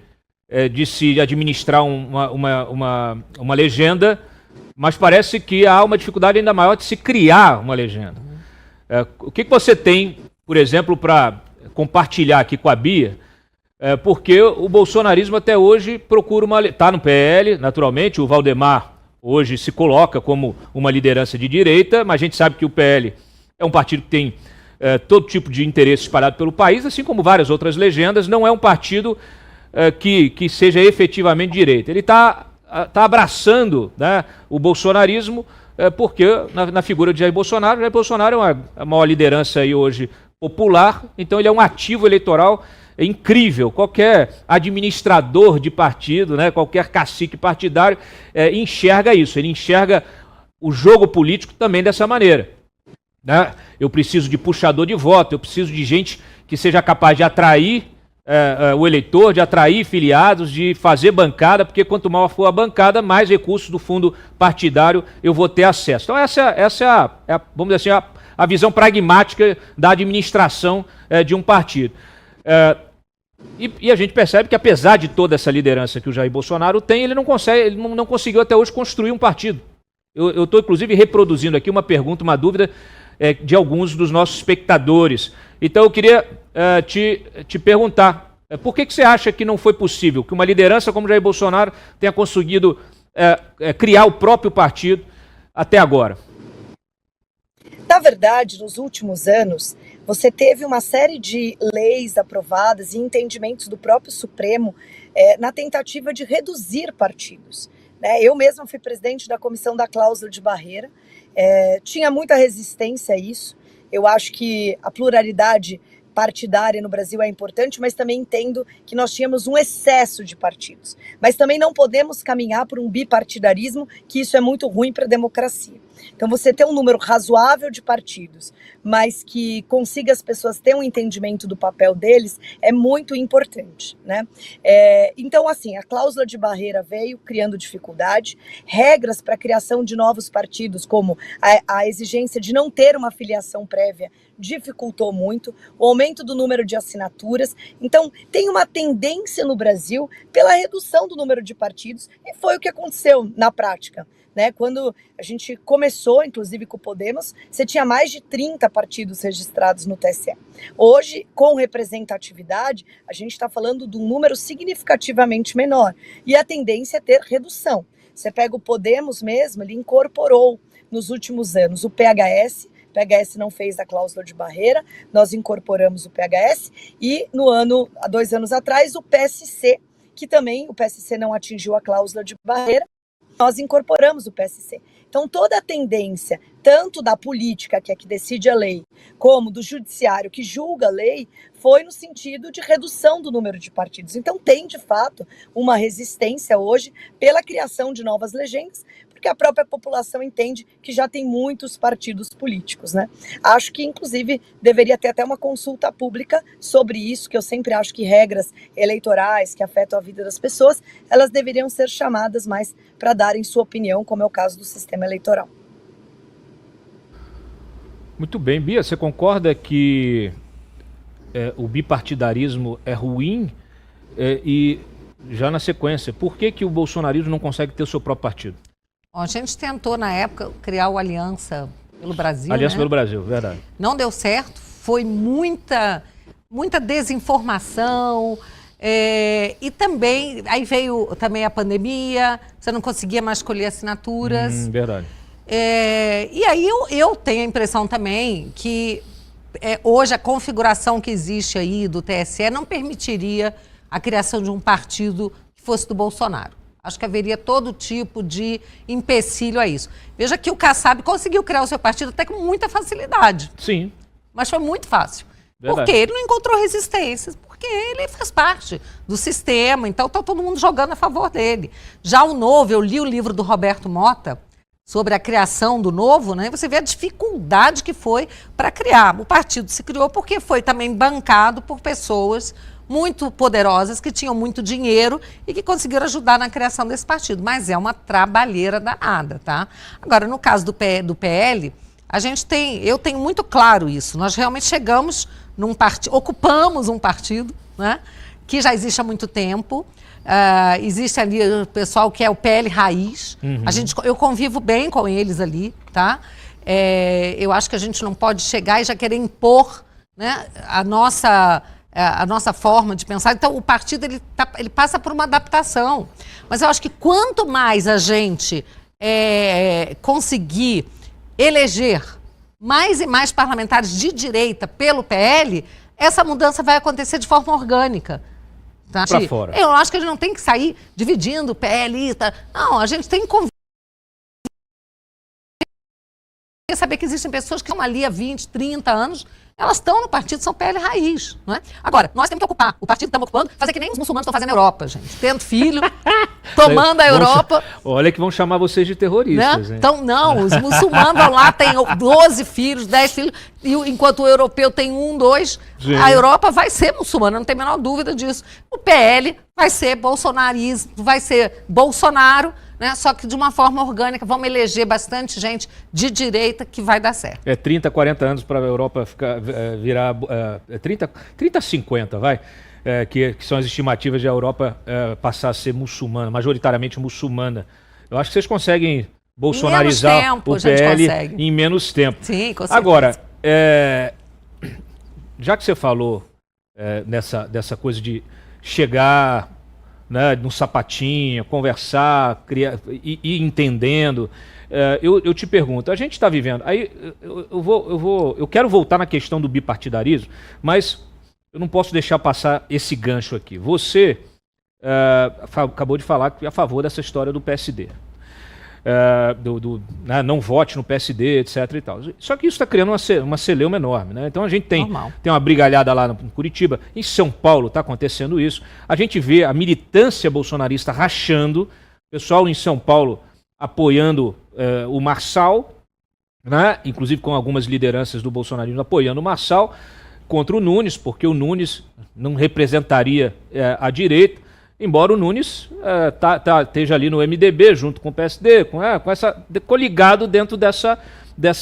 de se administrar uma legenda, mas parece que há uma dificuldade ainda maior de se criar uma legenda. O que você tem, por exemplo, para compartilhar aqui com a Bia? Porque o bolsonarismo até hoje procura está no PL, naturalmente, o Valdemar hoje se coloca como uma liderança de direita, mas a gente sabe que o PL é um partido que tem todo tipo de interesse espalhado pelo país, assim como várias outras legendas, não é um partido que seja efetivamente de direita. Ele está abraçando, né, o bolsonarismo, porque na figura de Jair Bolsonaro é a maior liderança aí hoje popular, então ele é um ativo eleitoral incrível. Qualquer administrador de partido, né, qualquer cacique partidário enxerga isso, ele enxerga o jogo político também dessa maneira, né? Eu preciso de puxador de voto, eu preciso de gente que seja capaz de atrair o eleitor, de atrair filiados, de fazer bancada, porque quanto maior for a bancada, mais recursos do fundo partidário eu vou ter acesso. Então essa é vamos dizer assim, a visão pragmática da administração de um partido. E a gente percebe que, apesar de toda essa liderança que o Jair Bolsonaro tem, ele não conseguiu até hoje construir um partido. Eu estou, inclusive, reproduzindo aqui uma pergunta, uma dúvida de alguns dos nossos espectadores. Então, eu queria te perguntar, por que você acha que não foi possível que uma liderança como Jair Bolsonaro tenha conseguido criar o próprio partido até agora? Na verdade, nos últimos anos, você teve uma série de leis aprovadas e entendimentos do próprio Supremo na tentativa de reduzir partidos, né? Eu mesma fui presidente da comissão da cláusula de barreira, tinha muita resistência a isso. Eu acho que a pluralidade partidária no Brasil é importante, mas também entendo que nós tínhamos um excesso de partidos. Mas também não podemos caminhar por um bipartidarismo, que isso é muito ruim para a democracia. Então, você ter um número razoável de partidos, mas que consiga as pessoas ter um entendimento do papel deles, é muito importante, né? Então, assim, a cláusula de barreira veio criando dificuldade, regras para a criação de novos partidos, como a exigência de não ter uma filiação prévia, dificultou muito, o aumento do número de assinaturas. Então, tem uma tendência no Brasil pela redução do número de partidos, e foi o que aconteceu na prática, né? Quando a gente começou, inclusive com o Podemos, você tinha mais de 30 partidos registrados no TSE. Hoje, com representatividade, a gente está falando de um número significativamente menor, e a tendência é ter redução. Você pega o Podemos mesmo, ele incorporou nos últimos anos o PHS. O PHS não fez a cláusula de barreira, nós incorporamos o PHS, e há 2 anos atrás, o PSC, que também o PSC não atingiu a cláusula de barreira, nós incorporamos o PSC. Então, toda a tendência, tanto da política, que é que decide a lei, como do judiciário, que julga a lei, foi no sentido de redução do número de partidos. Então, tem, de fato, uma resistência hoje pela criação de novas legendas, porque a própria população entende que já tem muitos partidos políticos, né? Acho que, inclusive, deveria ter até uma consulta pública sobre isso, que eu sempre acho que regras eleitorais que afetam a vida das pessoas, elas deveriam ser chamadas mais para darem sua opinião, como é o caso do sistema eleitoral. Muito bem. Bia, você concorda que o bipartidarismo é ruim? E, já na sequência, por que o bolsonarismo não consegue ter o seu próprio partido? Bom, a gente tentou, na época, criar o Aliança pelo Brasil. Aliança, né? pelo Brasil, verdade. Não deu certo, foi muita desinformação, E também, aí veio também a pandemia, você não conseguia mais escolher assinaturas. Verdade. E aí eu tenho a impressão também que hoje a configuração que existe aí do TSE não permitiria a criação de um partido que fosse do Bolsonaro. Acho que haveria todo tipo de empecilho a isso. Veja que o Kassab conseguiu criar o seu partido até com muita facilidade. Sim. Mas foi muito fácil. Verdade. Porque ele não encontrou resistências, porque ele faz parte do sistema, então está todo mundo jogando a favor dele. Já o Novo, eu li o livro do Roberto Mota sobre a criação do Novo, né? Você vê a dificuldade que foi para criar. O partido se criou porque foi também bancado por pessoas muito poderosas, que tinham muito dinheiro e que conseguiram ajudar na criação desse partido. Mas é uma trabalheira danada, tá? Agora, no caso do PL, eu tenho muito claro isso. Nós realmente chegamos num partido, ocupamos um partido, né, que já existe há muito tempo. Existe ali o pessoal que é o PL Raiz. Eu convivo bem com eles ali, tá? Eu acho que a gente não pode chegar e já querer impor, né, a nossa forma de pensar. Então, o partido ele passa por uma adaptação. Mas eu acho que quanto mais a gente conseguir eleger mais e mais parlamentares de direita pelo PL, essa mudança vai acontecer de forma orgânica. Tá? Pra fora. Eu acho que a gente não tem que sair dividindo o PL. Tá? Não, a gente tem que saber que existem pessoas que estão ali há 20, 30 anos, elas estão no partido, são PL Raiz. Não é? Agora, nós temos que ocupar. O partido que estamos ocupando, fazer que nem os muçulmanos estão fazendo na Europa, gente. Tendo filho, tomando a Europa. Olha que vão chamar vocês de terroristas. Né? Então, não, os muçulmanos vão lá, têm 12 filhos, 10 filhos, e enquanto o europeu tem 1, 2, a Europa vai ser muçulmana, não tem a menor dúvida disso. O PL vai ser bolsonarismo, vai ser Bolsonaro, né? Só que de uma forma orgânica, vamos eleger bastante gente de direita que vai dar certo. 30, 40 anos para a Europa virar 30, 50, vai. Que são as estimativas de a Europa passar a ser muçulmana, majoritariamente muçulmana. Eu acho que vocês conseguem bolsonarizar o PL em menos tempo. Sim, com certeza. Agora, já que você falou dessa coisa de chegar, né, no sapatinho, conversar, ir entendendo, eu te pergunto, a gente está vivendo, aí eu quero voltar na questão do bipartidarismo, mas eu não posso deixar passar esse gancho aqui. Você acabou de falar que é a favor dessa história do PSD. Não vote no PSD, etc. e tal. Só que isso está criando uma celeuma enorme, né? Então a gente tem uma brigalhada lá em Curitiba, em São Paulo está acontecendo isso. A gente vê a militância bolsonarista rachando, pessoal em São Paulo apoiando o Marçal, né? Inclusive com algumas lideranças do bolsonarismo apoiando o Marçal contra o Nunes, porque o Nunes não representaria a direita. Embora o Nunes esteja ali no MDB, junto com o PSD, coligado dentro dessa,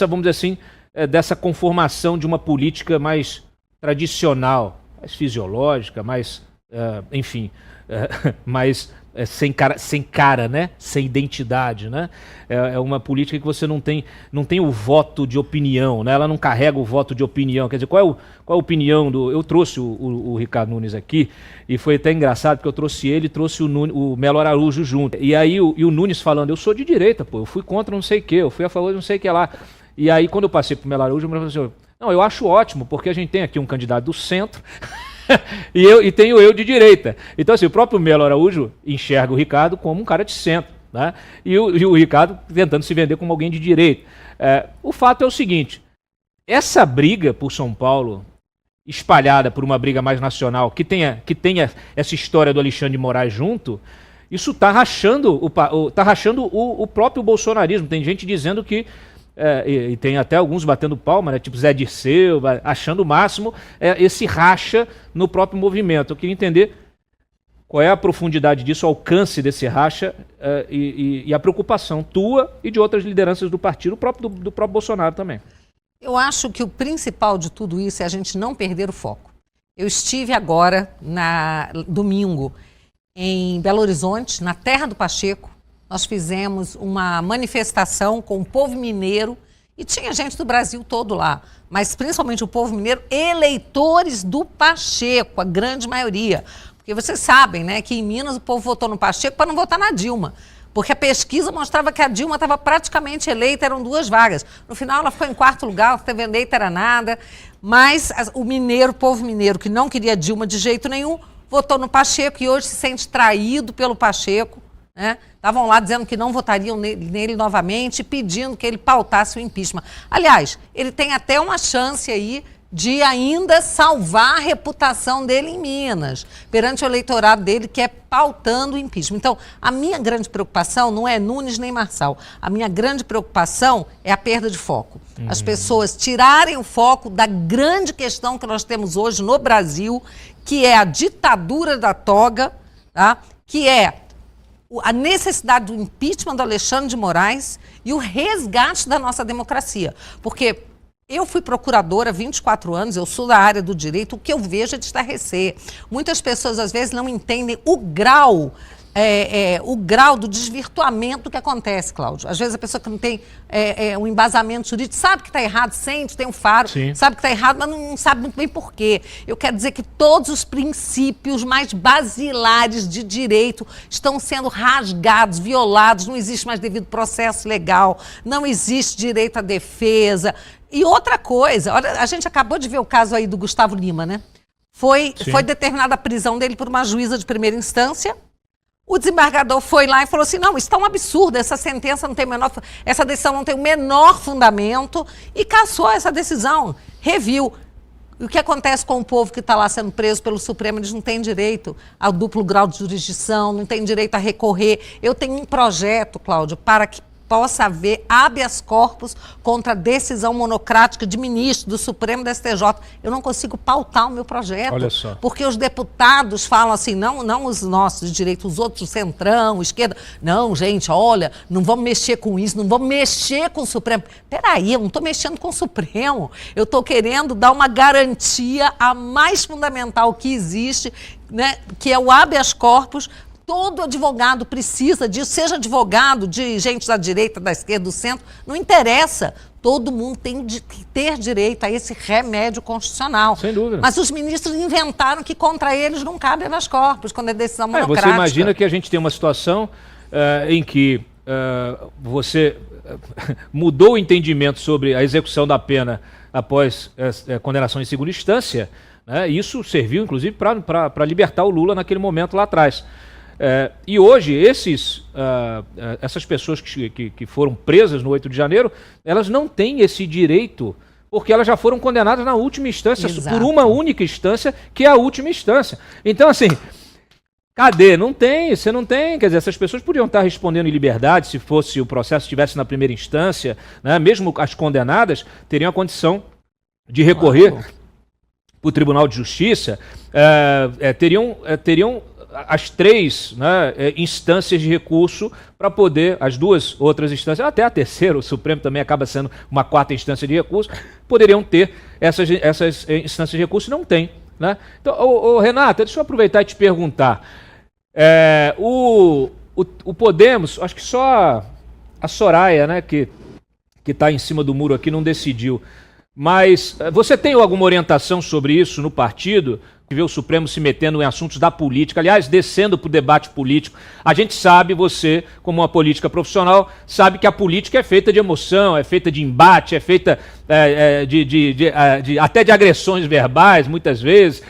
vamos dizer assim, dessa conformação de uma política mais tradicional, mais fisiológica, mais, mais sem cara, né? Sem identidade, né? É uma política que você não tem o voto de opinião, né? Ela não carrega o voto de opinião. Quer dizer, qual é a opinião do... Eu trouxe o Ricardo Nunes aqui e foi até engraçado porque eu trouxe ele e trouxe o Melo Araújo junto. E aí o Nunes falando, eu sou de direita, pô, eu fui contra não sei o quê, eu fui a favor de não sei o que lá. E aí quando eu passei pro Melo Araújo, eu falei assim, não, eu acho ótimo, porque a gente tem aqui um candidato do centro e tenho eu de direita. Então, assim, o próprio Melo Araújo enxerga o Ricardo como um cara de centro, né? E o Ricardo tentando se vender como alguém de direita. O fato é o seguinte, essa briga por São Paulo, espalhada por uma briga mais nacional, que tenha essa história do Alexandre de Moraes junto, isso está rachando o próprio bolsonarismo. Tem gente dizendo que e tem até alguns batendo palma, né, tipo Zé Dirceu, achando o máximo esse racha no próprio movimento. Eu queria entender qual é a profundidade disso, o alcance desse racha e a preocupação tua e de outras lideranças do partido, do próprio Bolsonaro também. Eu acho que o principal de tudo isso é a gente não perder o foco. Eu estive agora, domingo, em Belo Horizonte, na terra do Pacheco. Nós fizemos uma manifestação com o povo mineiro e tinha gente do Brasil todo lá, mas principalmente o povo mineiro, eleitores do Pacheco, a grande maioria. Porque Porque vocês sabem, né, que em Minas o povo votou no Pacheco para não votar na Dilma. Porque a pesquisa mostrava que a Dilma estava praticamente eleita, eram 2 vagas. No final ela ficou em 4º lugar, não teve eleita, era nada. Mas o povo mineiro, que não queria Dilma de jeito nenhum, votou no Pacheco e hoje se sente traído pelo Pacheco. Né? Estavam lá dizendo que não votariam nele novamente, pedindo que ele pautasse o impeachment. Aliás, ele tem até uma chance aí de ainda salvar a reputação dele em Minas, perante o eleitorado dele, que é pautando o impeachment. Então, a minha grande preocupação não é Nunes nem Marçal. A minha grande preocupação é a perda de foco. As pessoas tirarem o foco da grande questão que nós temos hoje no Brasil, que é a ditadura da toga, tá? Que é a necessidade do impeachment do Alexandre de Moraes e o resgate da nossa democracia. Porque eu fui procuradora há 24 anos, eu sou da área do direito, o que eu vejo é de estarrecer. Muitas pessoas, às vezes, não entendem o grau do desvirtuamento que acontece, Cláudio. Às vezes a pessoa que não tem um embasamento jurídico sabe que está errado, sente, tem um faro, Sim. sabe que está errado, mas não sabe muito bem por quê. Eu quero dizer que todos os princípios mais basilares de direito estão sendo rasgados, violados, não existe mais devido processo legal, não existe direito à defesa. E outra coisa, olha, a gente acabou de ver o caso aí do Gustavo Lima, né? Foi determinada a prisão dele por uma juíza de primeira instância. O desembargador foi lá e falou assim, não, isso está um absurdo, essa sentença não tem essa decisão não tem o menor fundamento, e cassou essa decisão, reviu. E o que acontece com o povo que está lá sendo preso pelo Supremo? Eles não têm direito ao duplo grau de jurisdição, não têm direito a recorrer. Eu tenho um projeto, Cláudio, para que possa haver habeas corpus contra a decisão monocrática de ministro do Supremo da STJ. Eu não consigo pautar o meu projeto. Olha só. Porque os deputados falam assim, não os nossos direitos, os outros, centrão, esquerda. Não, gente, olha, não vamos mexer com isso, não vamos mexer com o Supremo. Peraí, eu não estou mexendo com o Supremo. Eu estou querendo dar uma garantia a mais fundamental que existe, né, que é o habeas corpus. Todo advogado precisa disso, seja advogado de gente da direita, da esquerda, do centro, não interessa. Todo mundo tem que ter direito a esse remédio constitucional. Sem dúvida. Mas os ministros inventaram que contra eles não cabe habeas corpus, quando é decisão monocrática. Você imagina que a gente tem uma situação em que você mudou o entendimento sobre a execução da pena após condenação em segunda instância, né? Isso serviu, inclusive, para libertar o Lula naquele momento lá atrás. E hoje, essas pessoas que foram presas no 8 de janeiro, elas não têm esse direito, porque elas já foram condenadas na última instância, Exato. por uma única instância, que é a última instância. Então, assim, cadê? Não tem, você não tem. Quer dizer, essas pessoas podiam estar respondendo em liberdade se fosse o processo estivesse na primeira instância, né? Mesmo as condenadas teriam a condição de recorrer para o Tribunal de Justiça, teriam as 3, né, instâncias de recurso para poder, as 2 outras instâncias, até a terceira, o Supremo também acaba sendo uma 4ª instância de recurso, poderiam ter essas instâncias de recurso, não tem. Né? Então, Renata, deixa eu aproveitar e te perguntar. O Podemos, acho que só a Soraya, né, que está em cima do muro aqui, não decidiu. Mas você tem alguma orientação sobre isso no partido? Que vê o Supremo se metendo em assuntos da política, aliás, descendo para o debate político. A gente sabe, você, como uma política profissional, sabe que a política é feita de emoção, é feita de embate, é feita até de agressões verbais, muitas vezes.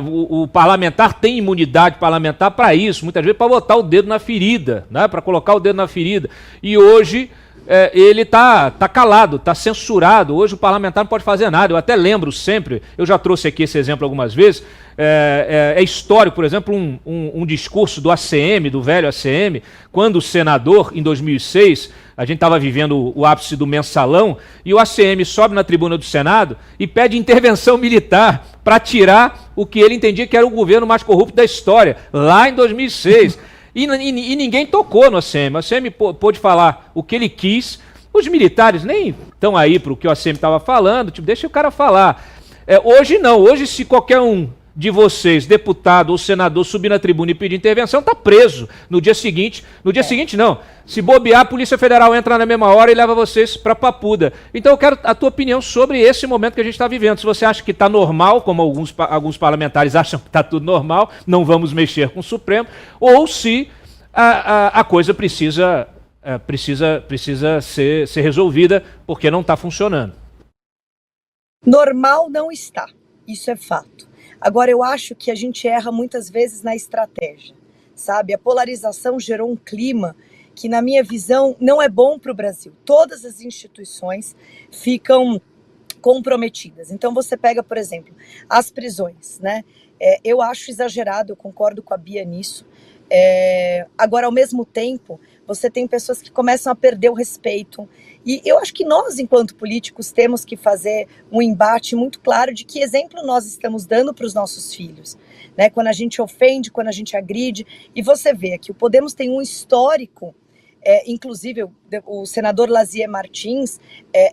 O parlamentar tem imunidade parlamentar para isso, muitas vezes para botar o dedo na ferida, né? Para colocar o dedo na ferida. E hoje ele está calado, está censurado. Hoje o parlamentar não pode fazer nada. Eu até lembro sempre, eu já trouxe aqui esse exemplo algumas vezes, é histórico, por exemplo, um discurso do ACM, do velho ACM, quando o senador, em 2006, a gente estava vivendo o ápice do mensalão, e o ACM sobe na tribuna do Senado e pede intervenção militar para tirar o que ele entendia que era o governo mais corrupto da história, lá em 2006. E ninguém tocou no ACM. O ACM pôde falar o que ele quis. Os militares nem estão aí para o que o ACM estava falando, tipo, deixa o cara falar. Hoje não. Hoje, se qualquer um de vocês, deputado ou senador, subir na tribuna e pedir intervenção, tá preso. No dia seguinte não. Se bobear, a Polícia Federal entra na mesma hora e leva vocês para Papuda. Então eu quero a tua opinião sobre esse momento que a gente está vivendo. Se você acha que está normal, como alguns parlamentares acham que está tudo normal, não vamos mexer com o Supremo, ou se a coisa precisa ser resolvida porque não está funcionando. Normal não está, isso é fato. Agora, eu acho que a gente erra muitas vezes na estratégia, sabe? A polarização gerou um clima que, na minha visão, não é bom para o Brasil. Todas as instituições ficam comprometidas. Então, você pega, por exemplo, as prisões, né? Eu acho exagerado, eu concordo com a Bia nisso. Agora, ao mesmo tempo, você tem pessoas que começam a perder o respeito. E eu acho que nós, enquanto políticos, temos que fazer um embate muito claro de que exemplo nós estamos dando para os nossos filhos, né? Quando a gente ofende, quando a gente agride. E você vê que o Podemos tem um histórico, inclusive o senador Lazier Martins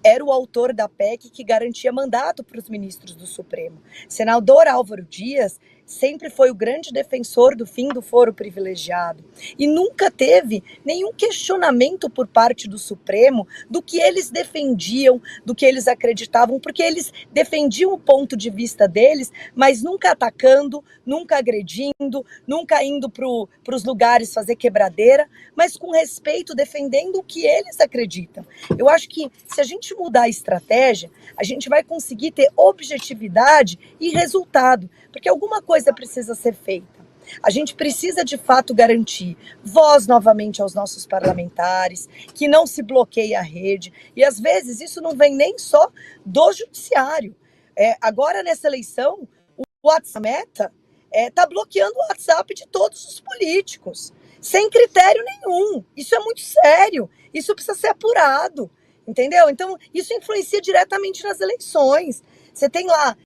era o autor da PEC que garantia mandato para os ministros do Supremo. Senador Álvaro Dias sempre foi o grande defensor do fim do foro privilegiado e nunca teve nenhum questionamento por parte do Supremo do que eles defendiam, do que eles acreditavam, porque eles defendiam o ponto de vista deles, mas nunca atacando, nunca agredindo, nunca indo para os lugares fazer quebradeira, mas com respeito, defendendo o que eles acreditam. Eu acho que se a gente mudar a estratégia, a gente vai conseguir ter objetividade e resultado, porque alguma coisa precisa ser feita. A gente precisa, de fato, garantir voz novamente aos nossos parlamentares, que não se bloqueie a rede, e às vezes isso não vem nem só do judiciário. Agora, nessa eleição, o WhatsApp Meta está bloqueando o WhatsApp de todos os políticos, sem critério nenhum. Isso é muito sério, isso precisa ser apurado, entendeu? Então, isso influencia diretamente nas eleições. Você tem lá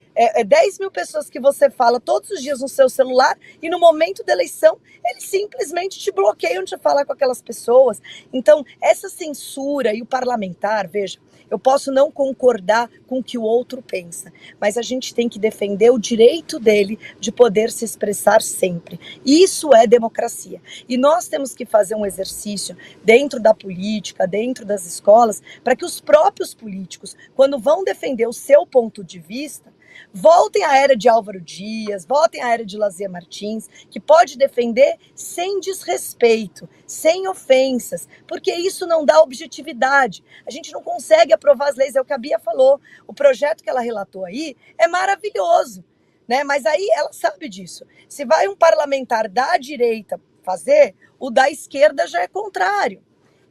10 mil pessoas que você fala todos os dias no seu celular e no momento da eleição eles simplesmente te bloqueiam de falar com aquelas pessoas. Então, essa censura e o parlamentar, veja, eu posso não concordar com o que o outro pensa, mas a gente tem que defender o direito dele de poder se expressar sempre. Isso é democracia. E nós temos que fazer um exercício dentro da política, dentro das escolas, para que os próprios políticos, quando vão defender o seu ponto de vista, voltem à era de Álvaro Dias, voltem à era de Lazier Martins, que pode defender sem desrespeito, sem ofensas, porque isso não dá objetividade. A gente não consegue aprovar as leis, é o que a Bia falou. O projeto que ela relatou aí é maravilhoso, né? Mas aí ela sabe disso. Se vai um parlamentar da direita fazer, o da esquerda já é contrário.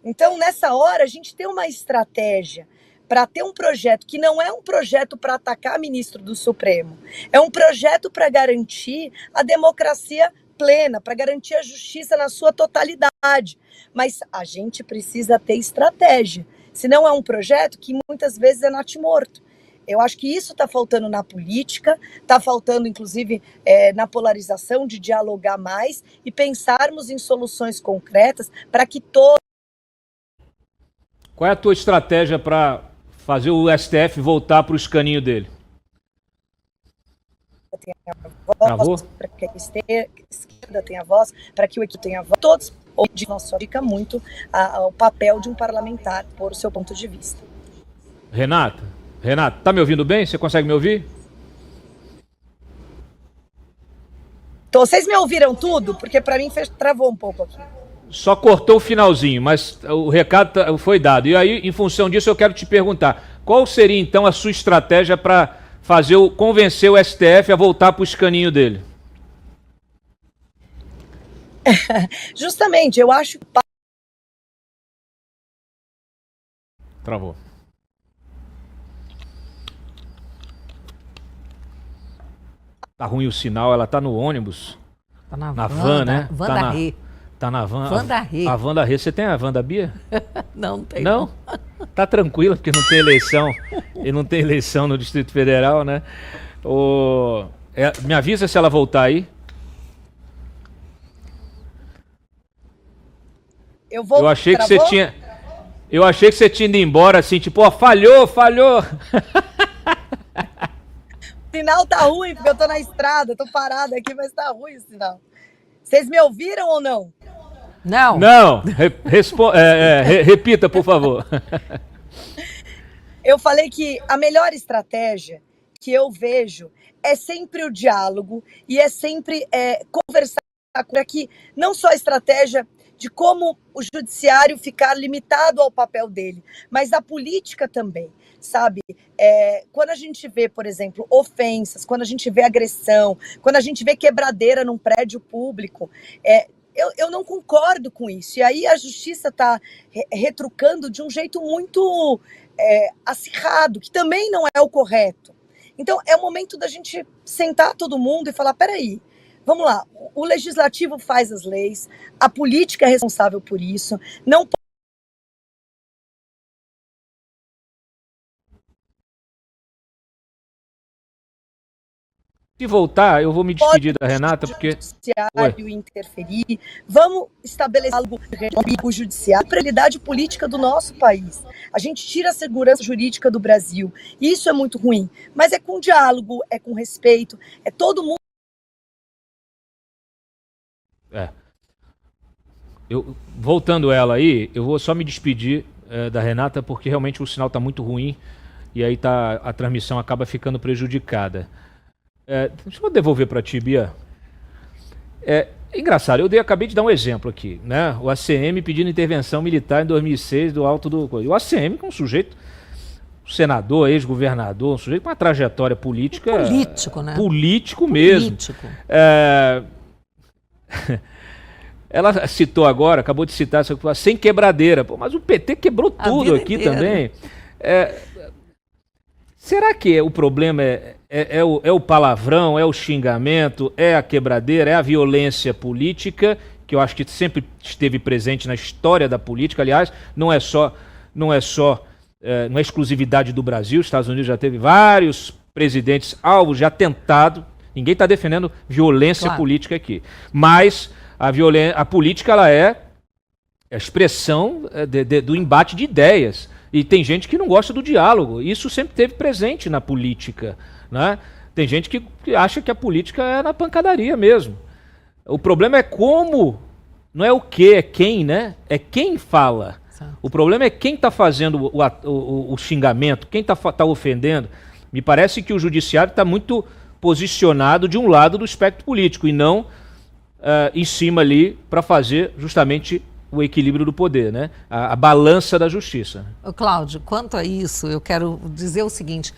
Então, nessa hora, a gente tem uma estratégia para ter um projeto que não é um projeto para atacar ministro do Supremo, é um projeto para garantir a democracia plena, para garantir a justiça na sua totalidade. Mas a gente precisa ter estratégia, senão é um projeto que muitas vezes é natimorto. Eu acho que isso está faltando na política, está faltando, inclusive, na polarização, de dialogar mais e pensarmos em soluções concretas para que todos... Qual é a tua estratégia para fazer o STF voltar para o escaninho dele? Travou? Para que a esquerda tenha voz, para que o equipe tenha voz. Todos, nosso fica muito o papel de um parlamentar por seu ponto de vista. Renata, tá me ouvindo bem? Você consegue me ouvir? Então, vocês me ouviram tudo? Porque para mim travou um pouco aqui. Só cortou o finalzinho, mas o recado foi dado. E aí, em função disso, eu quero te perguntar, qual seria então a sua estratégia para convencer o STF a voltar para o escaninho dele? Justamente, eu acho que... Travou. Tá ruim o sinal, ela tá no ônibus. Tá na van, né? Wanda Rê. Tá na van. Wanda Rê. A Wanda Rê. Você tem a Wanda Bia? Não tem. Não? Tá tranquila, porque não tem eleição. E não tem eleição no Distrito Federal, né? Me avisa se ela voltar aí. Eu achei que você tinha... Eu achei que você tinha ido embora assim, tipo, ó, falhou. sinal tá ruim, porque eu tô na estrada, tô parada aqui, mas tá ruim o sinal. Vocês me ouviram ou não? Não. Não, repita, por favor. Eu falei que a melhor estratégia que eu vejo é sempre o diálogo e é sempre conversar para que não só a estratégia de como o judiciário ficar limitado ao papel dele, mas a política também, sabe? Quando a gente vê, por exemplo, ofensas, quando a gente vê agressão, quando a gente vê quebradeira num prédio público, eu não concordo com isso. E aí a justiça está retrucando de um jeito muito acirrado, que também não é o correto. Então é o momento da gente sentar todo mundo e falar, peraí, vamos lá, o legislativo faz as leis, a política é responsável por isso, não pode... Se voltar, eu vou me despedir da Renata, porque... judiciário interferir, vamos estabelecer algo o judiciário, a prioridade política do nosso país. A gente tira a segurança jurídica do Brasil, e isso é muito ruim, mas é com diálogo, é com respeito, é todo mundo... Voltando ela aí, eu vou só me despedir da Renata, porque realmente o sinal está muito ruim, e aí a transmissão acaba ficando prejudicada. Deixa eu devolver para ti, Bia. Engraçado, eu acabei de dar um exemplo aqui, né? O ACM pedindo intervenção militar em 2006 do alto do... O ACM que é um sujeito, senador, ex-governador, um sujeito com uma trajetória política... Político, né? Político mesmo. Político. Ela citou agora, acabou de citar, sem quebradeira. Pô, mas o PT quebrou tudo aqui inteira. Também. Será que o problema é o palavrão, é o xingamento, é a quebradeira, é a violência política, que eu acho que sempre esteve presente na história da política, aliás, não é exclusividade do Brasil, os Estados Unidos já teve vários presidentes alvos de atentado, ninguém está defendendo violência política aqui, mas a política ela é a expressão do embate de ideias. E tem gente que não gosta do diálogo. Isso sempre esteve presente na política, né? Tem gente que acha que a política é na pancadaria mesmo. O problema é como, não é o que, é quem, né? É quem fala. Certo. O problema é quem está fazendo o xingamento, quem está ofendendo. Me parece que o judiciário está muito posicionado de um lado do espectro político e não em cima ali para fazer justamente o equilíbrio do poder, né? A balança da justiça. Cláudio, quanto a isso, eu quero dizer o seguinte,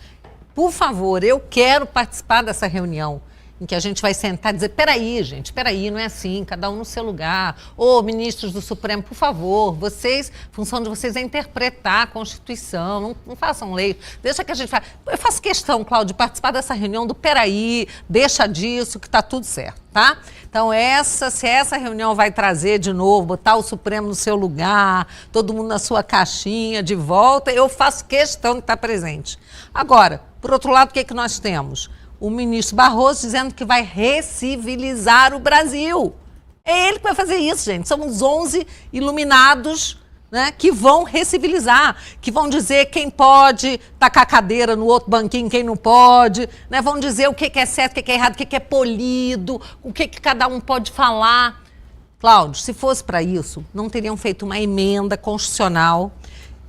por favor, eu quero participar dessa reunião em que a gente vai sentar e dizer, peraí, gente, peraí, não é assim, cada um no seu lugar. Ô, ministros do Supremo, por favor, vocês, a função de vocês é interpretar a Constituição, não façam lei, deixa que a gente faça. Eu faço questão, Cláudio, de participar dessa reunião do peraí, deixa disso, que tá tudo certo, tá? Então, se essa reunião vai trazer de novo, botar o Supremo no seu lugar, todo mundo na sua caixinha, de volta, eu faço questão de estar presente. Agora, por outro lado, o que é que nós temos? O ministro Barroso dizendo que vai recivilizar o Brasil. É ele que vai fazer isso, gente. Somos 11 iluminados, né, que vão recivilizar, que vão dizer quem pode tacar a cadeira no outro banquinho, quem não pode, né, vão dizer o que é certo, o que é errado, o que é polido, o que cada um pode falar. Cláudio, se fosse para isso, não teriam feito uma emenda constitucional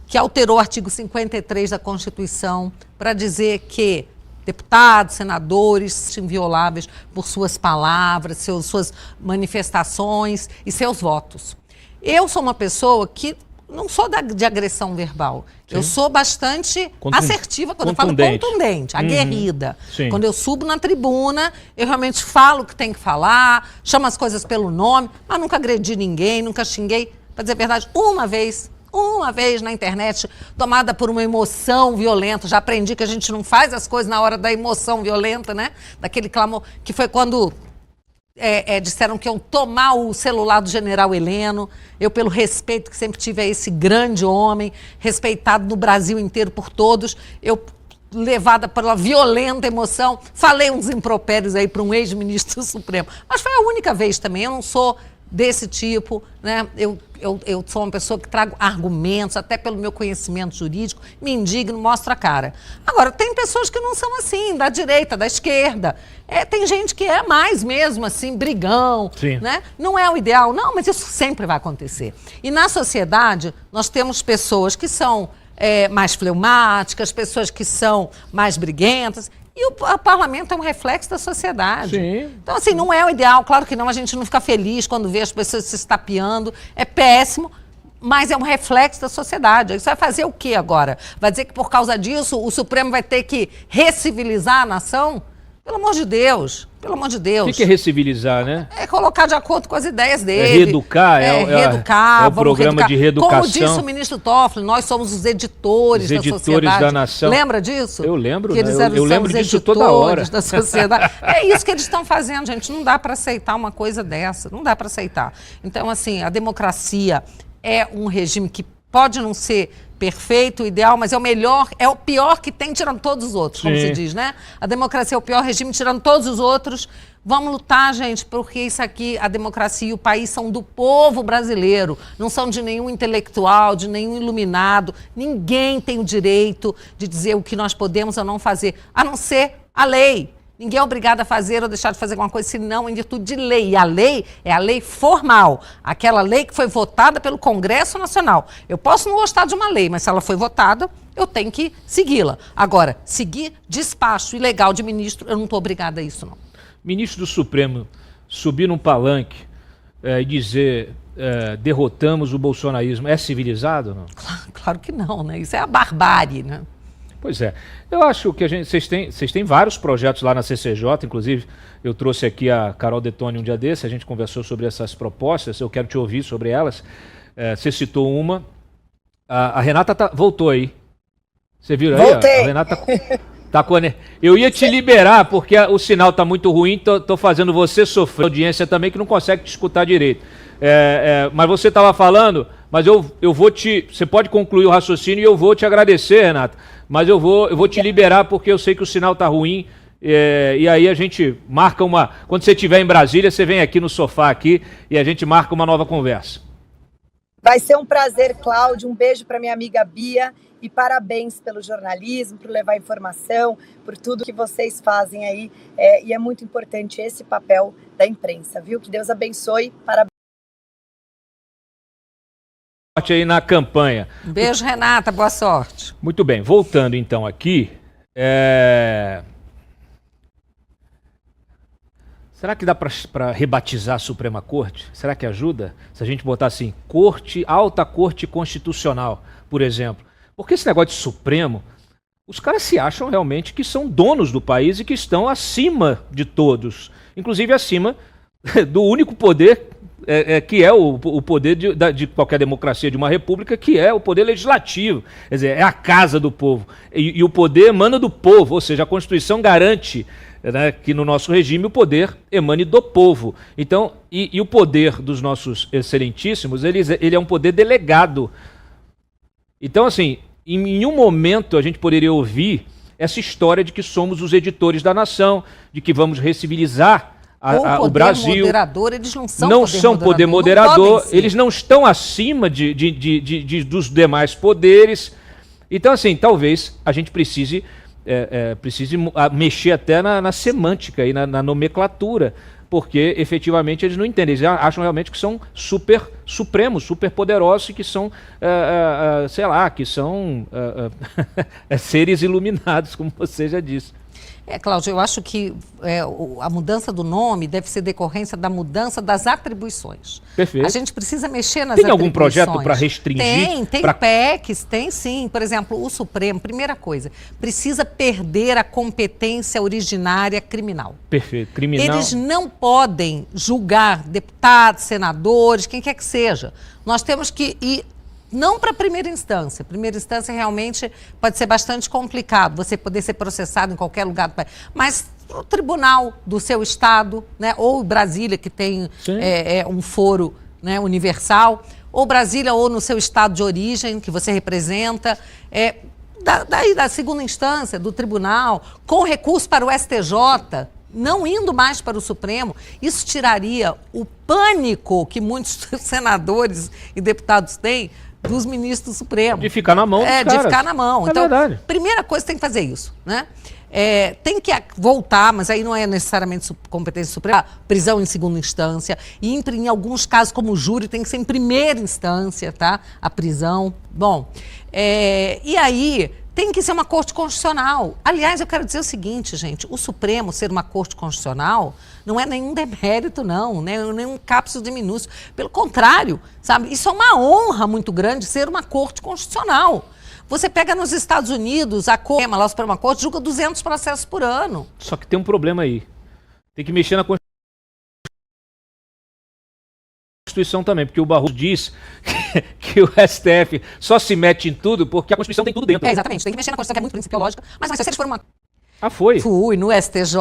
que alterou o artigo 53 da Constituição para dizer que deputados, senadores, invioláveis por suas palavras, suas manifestações e seus votos. Eu sou uma pessoa que não sou de agressão verbal. Sim. Eu sou bastante assertiva quando eu falo contundente, aguerrida. Sim. Quando eu subo na tribuna, eu realmente falo o que tem que falar, chamo as coisas pelo nome, mas nunca agredi ninguém, nunca xinguei. Para dizer a verdade, uma vez na internet, tomada por uma emoção violenta. Já aprendi que a gente não faz as coisas na hora da emoção violenta, né? Daquele clamor, que foi quando disseram que iam tomar o celular do general Heleno. Eu, pelo respeito que sempre tive a esse grande homem, respeitado no Brasil inteiro por todos, eu, levada pela violenta emoção, falei uns impropérios aí para um ex-ministro do Supremo. Mas foi a única vez também, eu não sou desse tipo, né? Eu eu sou uma pessoa que trago argumentos, até pelo meu conhecimento jurídico, me indigno, mostro a cara. Agora, tem pessoas que não são assim, da direita, da esquerda. Tem gente que é mais mesmo, assim, brigão, né? Não é o ideal, não, mas isso sempre vai acontecer. E na sociedade, nós temos pessoas que são mais fleumáticas, pessoas que são mais briguentas. E o parlamento é um reflexo da sociedade. Sim. Então, assim, não é o ideal. Claro que não, a gente não fica feliz quando vê as pessoas se estapeando. É péssimo, mas é um reflexo da sociedade. Isso vai fazer o quê agora? Vai dizer que por causa disso o Supremo vai ter que recivilizar a nação? Pelo amor de Deus, pelo amor de Deus. O que é recivilizar, né? É colocar de acordo com as ideias dele. Reeducar, reeducar. É o programa de reeducação. Como disse o ministro Toffoli, nós somos os editores da sociedade. Da nação. Lembra disso? Eu lembro, que eles eu lembro disso toda hora. Da sociedade. É isso que eles estão fazendo, gente. Não dá para aceitar uma coisa dessa. Não dá para aceitar. Então, assim, a democracia é um regime que pode não ser perfeito, ideal, mas é o melhor, é o pior que tem, tirando todos os outros, como se diz, né? A democracia é o pior regime, tirando todos os outros. Vamos lutar, gente, porque isso aqui, a democracia e o país são do povo brasileiro, não são de nenhum intelectual, de nenhum iluminado. Ninguém tem o direito de dizer o que nós podemos ou não fazer, a não ser a lei. Ninguém é obrigado a fazer ou deixar de fazer alguma coisa, senão em virtude de lei. E a lei é a lei formal, aquela lei que foi votada pelo Congresso Nacional. Eu posso não gostar de uma lei, mas se ela foi votada, eu tenho que segui-la. Agora, seguir despacho ilegal de ministro, eu não estou obrigada a isso, não. Ministro do Supremo subir num palanque e dizer derrotamos o bolsonarismo, é civilizado, não? Claro que não, né? Isso é a barbárie, né? Pois é. Eu acho que vocês têm vários projetos lá na CCJ, inclusive eu trouxe aqui a Carol Detoni um dia desse, a gente conversou sobre essas propostas, eu quero te ouvir sobre elas. Você citou uma. A Renata voltou aí. Você viu aí? Voltei. A Renata tá com... Eu ia te liberar porque o sinal tá muito ruim, tô fazendo você sofrer. A audiência também que não consegue te escutar direito. Mas você estava falando, mas eu vou te... Você pode concluir o raciocínio e eu vou te agradecer, Renata. Mas eu vou te liberar porque eu sei que o sinal tá ruim. E aí a gente marca uma... Quando você estiver em Brasília, você vem aqui no sofá aqui e a gente marca uma nova conversa. Vai ser um prazer, Cláudio. Um beijo para minha amiga Bia e parabéns pelo jornalismo, por levar informação, por tudo que vocês fazem aí. E é muito importante esse papel da imprensa, viu? Que Deus abençoe. Parabéns. Sorte aí na campanha. Um beijo, Renata. Boa sorte. Muito bem. Voltando então aqui. Será que dá para rebatizar a Suprema Corte? Será que ajuda? Se a gente botar assim, Alta Corte Constitucional, por exemplo. Porque esse negócio de Supremo, os caras se acham realmente que são donos do país e que estão acima de todos. Inclusive acima do único poder que é o poder de qualquer democracia, de uma república, que é o poder legislativo. Quer dizer, é a casa do povo. E o poder emana do povo, ou seja, a Constituição garante, né, que no nosso regime o poder emane do povo. Então, e o poder dos nossos excelentíssimos, ele é um poder delegado. Então, assim, em nenhum momento a gente poderia ouvir essa história de que somos os editores da nação, de que vamos recivilizar o Brasil. Moderador, eles não são poder moderador, eles não estão acima dos demais poderes. Então, assim, talvez a gente precise mexer até na semântica e na nomenclatura, porque efetivamente eles não entendem, eles acham realmente que são supremos, super poderosos e que são, sei lá, que são seres iluminados, como você já disse. Cláudio, eu acho que a mudança do nome deve ser decorrência da mudança das atribuições. Perfeito. A gente precisa mexer nas atribuições. Tem algum projeto para restringir? Tem PECs, tem sim. Por exemplo, o Supremo, primeira coisa, precisa perder a competência originária criminal. Perfeito. Criminal. Eles não podem julgar deputados, senadores, quem quer que seja. Nós temos que ir... Não para a primeira instância. Primeira instância realmente pode ser bastante complicado, você poder ser processado em qualquer lugar do país. Mas o tribunal do seu estado, né, ou Brasília, que tem um foro, né, universal, ou Brasília ou no seu estado de origem, que você representa, daí da segunda instância, do tribunal, com recurso para o STJ, não indo mais para o Supremo, isso tiraria o pânico que muitos senadores e deputados têm dos ministros do Supremo. De ficar na mão dos caras. De ficar na mão. É então, verdade. Primeira coisa, tem que fazer isso, né? Tem que voltar, mas aí não é necessariamente competência suprema, prisão em segunda instância, e em alguns casos, como o júri, tem que ser em primeira instância, tá? A prisão. Bom, e aí tem que ser uma corte constitucional. Aliás, eu quero dizer o seguinte, gente, o Supremo ser uma corte constitucional não é nenhum demérito, não, né? Nenhum cápsula de minúcio. Pelo contrário, sabe? Isso é uma honra muito grande ser uma corte constitucional. Você pega nos Estados Unidos, a Suprema Corte julga 200 processos por ano. Só que tem um problema aí. Tem que mexer na Constituição também, porque o Barroso diz que o STF só se mete em tudo porque a Constituição tem tudo dentro. Exatamente, tem que mexer na Constituição, que é muito principiológica, mas se eles forem uma... Foi? Fui no STJ,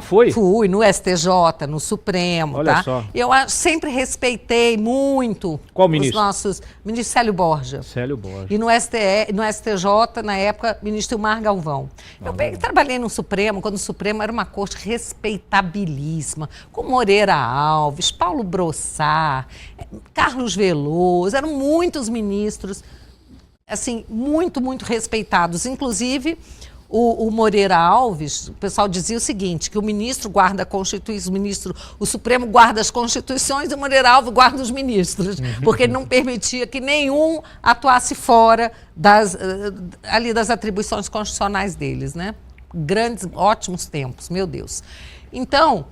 foi? Fui no STJ, no Supremo, Olha tá? só. Eu sempre respeitei muito Qual ministro? os nossos... Ministro Célio Borja. Célio Borja. E no STJ, na época, ministro Ilmar Galvão. Eu trabalhei no Supremo, quando o Supremo era uma corte respeitabilíssima, com Moreira Alves, Paulo Brossard, Carlos Veloso, eram muitos ministros, assim, muito, muito respeitados. Inclusive, o Moreira Alves, o pessoal dizia o seguinte, que o ministro guarda a Constituição, o Supremo guarda as Constituições e o Moreira Alves guarda os ministros, porque ele não permitia que nenhum atuasse fora das atribuições constitucionais deles, né? Grandes, ótimos tempos, meu Deus. Então,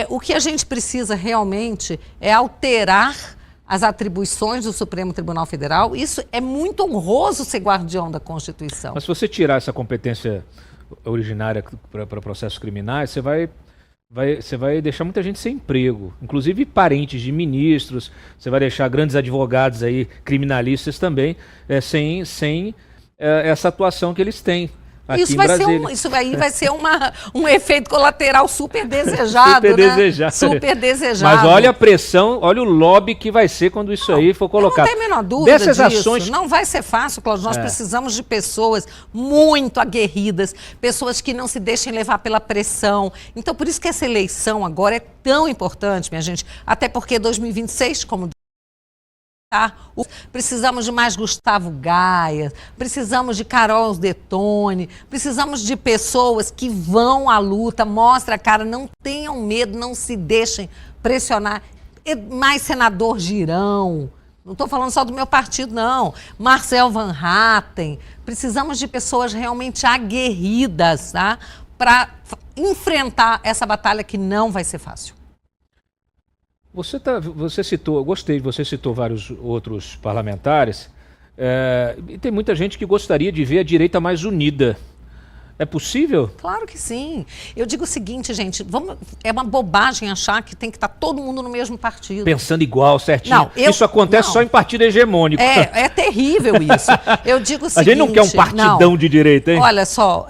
o que a gente precisa realmente é alterar as atribuições do Supremo Tribunal Federal. Isso é muito honroso ser guardião da Constituição. Mas se você tirar essa competência originária para processos criminais, você vai deixar muita gente sem emprego, inclusive parentes de ministros, você vai deixar grandes advogados aí, criminalistas também, sem essa atuação que eles têm. Isso aí vai ser um efeito colateral super desejado, super né? desejado. Super desejado. Mas olha a pressão, olha o lobby que vai ser quando isso aí for colocado. Eu não tenho a menor dúvida Dessas disso. ações... Não vai ser fácil, Cláudio. Nós precisamos de pessoas muito aguerridas, pessoas que não se deixem levar pela pressão. Então, por isso que essa eleição agora é tão importante, minha gente. Até porque 2026, como precisamos de mais Gustavo Gaia, precisamos de Carol Detone, precisamos de pessoas que vão à luta, mostrem a cara, não tenham medo, não se deixem pressionar. Mais senador Girão, não estou falando só do meu partido, não. Marcel Van Hatten, precisamos de pessoas realmente aguerridas, tá? Para enfrentar essa batalha que não vai ser fácil. Você citou, gostei, você citou vários outros parlamentares, e tem muita gente que gostaria de ver a direita mais unida. É possível? Claro que sim. Eu digo o seguinte, gente, é uma bobagem achar que tem que estar todo mundo no mesmo partido. Pensando igual, certinho. Não, isso acontece só em partido hegemônico. É terrível isso. Eu digo o seguinte... A gente não quer um partidão de direita, hein? Olha só,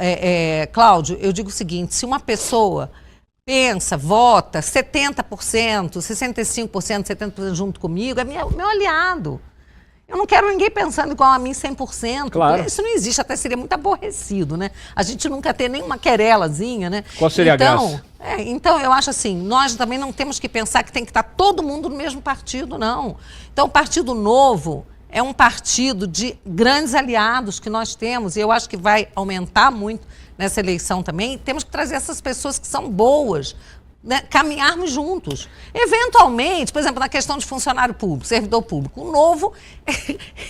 Cláudio, eu digo o seguinte, se uma pessoa... pensa, vota, 70%, 65%, 70% junto comigo, é meu aliado. Eu não quero ninguém pensando igual a mim 100%. Claro. Isso não existe, até seria muito aborrecido, né? A gente nunca ter nenhuma querelazinha, né? Qual seria a graça? Então, eu acho assim, nós também não temos que pensar que tem que estar todo mundo no mesmo partido, não. Então, o Partido Novo é um partido de grandes aliados que nós temos, e eu acho que vai aumentar muito nessa eleição também. Temos que trazer essas pessoas que são boas, né, caminharmos juntos. Eventualmente, por exemplo, na questão de funcionário público, servidor público, o Novo,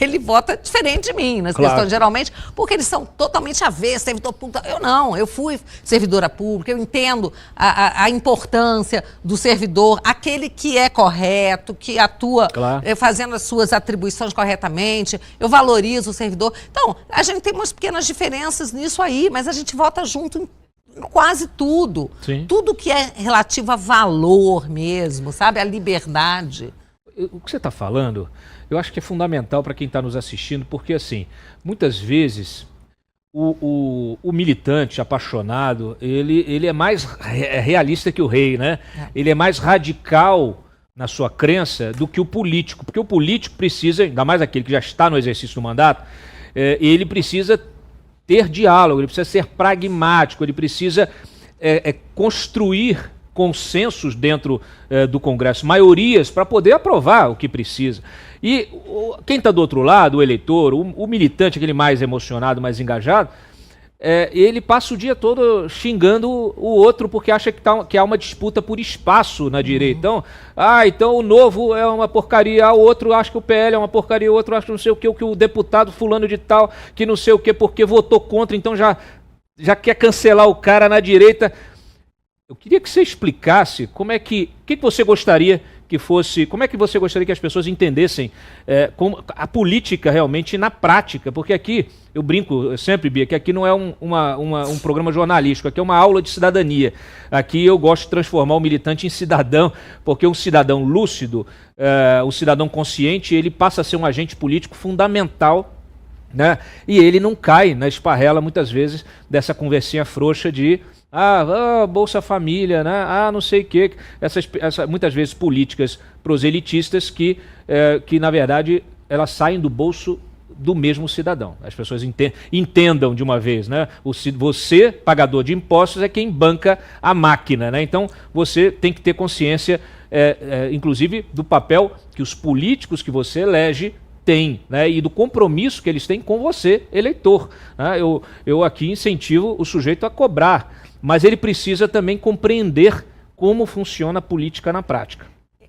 ele vota diferente de mim nas questões, geralmente, porque eles são totalmente avessos, servidor público. Eu não, eu fui servidora pública, eu entendo a importância do servidor, aquele que é correto, que atua fazendo as suas atribuições corretamente, eu valorizo o servidor. Então, a gente tem umas pequenas diferenças nisso aí, mas a gente vota junto em quase tudo. Sim. Tudo que é relativo a valor mesmo, sabe? A liberdade. O que você está falando, eu acho que é fundamental para quem está nos assistindo, porque, assim, muitas vezes o militante apaixonado, ele é mais realista que o rei, né? Ele é mais radical na sua crença do que o político, porque o político precisa, ainda mais aquele que já está no exercício do mandato, ele precisa ter diálogo, ele precisa ser pragmático, ele precisa construir consensos dentro do Congresso, maiorias para poder aprovar o que precisa. E quem está do outro lado, o eleitor, o militante, aquele mais emocionado, mais engajado, ele passa o dia todo xingando o outro porque acha que há uma disputa por espaço na direita. Então o Novo é uma porcaria, o outro acha que o PL é uma porcaria, o outro acha que não sei o que o deputado fulano de tal, que não sei o que, porque votou contra, então já quer cancelar o cara na direita. Eu queria que você explicasse como é que você gostaria que fosse, como é que você gostaria que as pessoas entendessem como a política realmente na prática, porque aqui, eu brinco sempre, Bia, que aqui não é um programa jornalístico, aqui é uma aula de cidadania. Aqui eu gosto de transformar o militante em cidadão, porque um cidadão lúcido, um cidadão consciente, ele passa a ser um agente político fundamental, né? E ele não cai na esparrela, muitas vezes, dessa conversinha frouxa de Bolsa Família, né? Não sei o quê. Muitas vezes políticas proselitistas que na verdade, elas saem do bolso do mesmo cidadão. As pessoas entendam de uma vez, né? Você, pagador de impostos, é quem banca a máquina, né? Então, você tem que ter consciência, inclusive, do papel que os políticos que você elege têm, né? E do compromisso que eles têm com você, eleitor, né? Eu aqui incentivo o sujeito a cobrar, mas ele precisa também compreender como funciona a política na prática.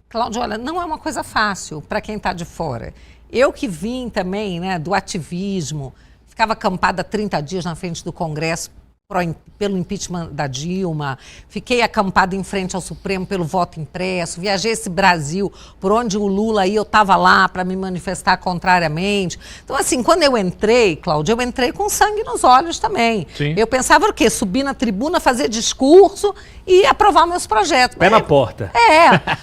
Cláudio, olha, não é uma coisa fácil para quem está de fora. Eu que vim também, né, do ativismo, ficava acampada 30 dias na frente do Congresso pelo impeachment da Dilma, fiquei acampada em frente ao Supremo pelo voto impresso, viajei esse Brasil, por onde o Lula ia, eu estava lá para me manifestar contrariamente. Então, assim, quando eu entrei, Cláudio, eu entrei com sangue nos olhos também. Sim. Eu pensava o quê? Subir na tribuna, fazer discurso e aprovar meus projetos. Pé na porta.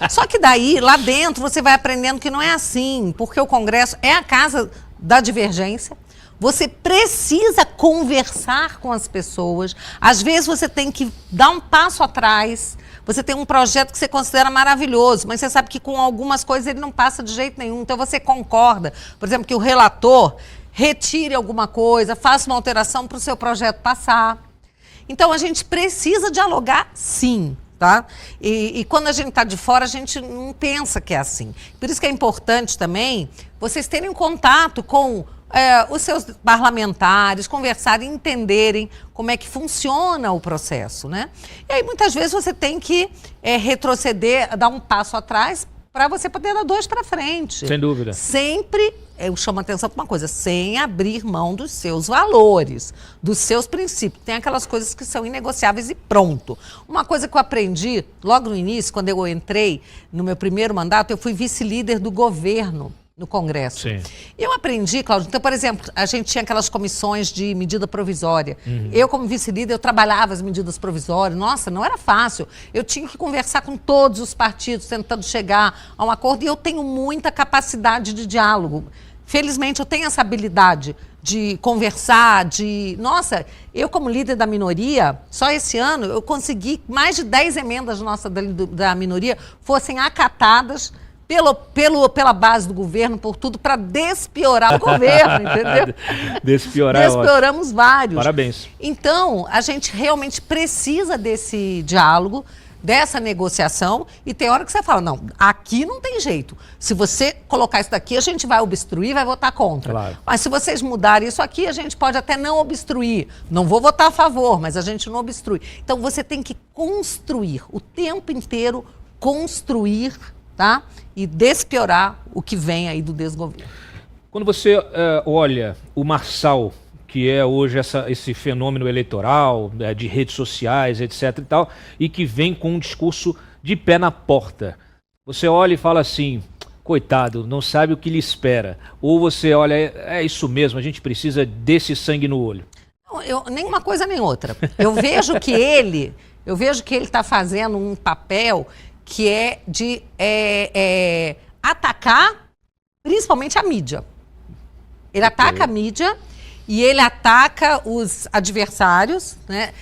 Só que daí, lá dentro, você vai aprendendo que não é assim, porque o Congresso é a casa da divergência. Você precisa conversar com as pessoas. Às vezes você tem que dar um passo atrás. Você tem um projeto que você considera maravilhoso, mas você sabe que com algumas coisas ele não passa de jeito nenhum. Então você concorda, por exemplo, que o relator retire alguma coisa, faça uma alteração para o seu projeto passar. Então a gente precisa dialogar, sim. Tá? E quando a gente está de fora, a gente não pensa que é assim. Por isso que é importante também vocês terem contato com os seus parlamentares, conversarem, entenderem como é que funciona o processo, né? E aí, muitas vezes, você tem que retroceder, dar um passo atrás para você poder dar dois para frente. Sem dúvida. Sempre, eu chamo a atenção para uma coisa, sem abrir mão dos seus valores, dos seus princípios. Tem aquelas coisas que são inegociáveis e pronto. Uma coisa que eu aprendi logo no início, quando eu entrei no meu primeiro mandato, eu fui vice-líder do governo no Congresso. Sim. E eu aprendi, Cláudio, então, por exemplo, a gente tinha aquelas comissões de medida provisória. Eu, como vice-líder, eu trabalhava as medidas provisórias. Nossa, não era fácil. Eu tinha que conversar com todos os partidos, tentando chegar a um acordo, e eu tenho muita capacidade de diálogo. Felizmente, eu tenho essa habilidade de conversar, Nossa, eu como líder da minoria, só esse ano, eu consegui mais de 10 emendas nossas da minoria fossem acatadas pela base do governo, por tudo, para despiorar o governo, entendeu? Despioramos vários. Parabéns. Então, a gente realmente precisa desse diálogo, dessa negociação, e tem hora que você fala, não, aqui não tem jeito. Se você colocar isso daqui, a gente vai obstruir, vai votar contra. Claro. Mas se vocês mudarem isso aqui, a gente pode até não obstruir. Não vou votar a favor, mas a gente não obstrui. Então, você tem que construir, o tempo inteiro, construir, tá? E despiorar o que vem aí do desgoverno. Quando você olha o Marçal, que é hoje esse fenômeno eleitoral, de redes sociais, etc. e tal, e que vem com um discurso de pé na porta, você olha e fala assim, coitado, não sabe o que lhe espera. Ou você olha, é isso mesmo, a gente precisa desse sangue no olho. Nem uma coisa nem outra. Eu vejo que ele está fazendo um papel que é de atacar principalmente a mídia. Ele ataca a mídia e ele ataca os adversários, né?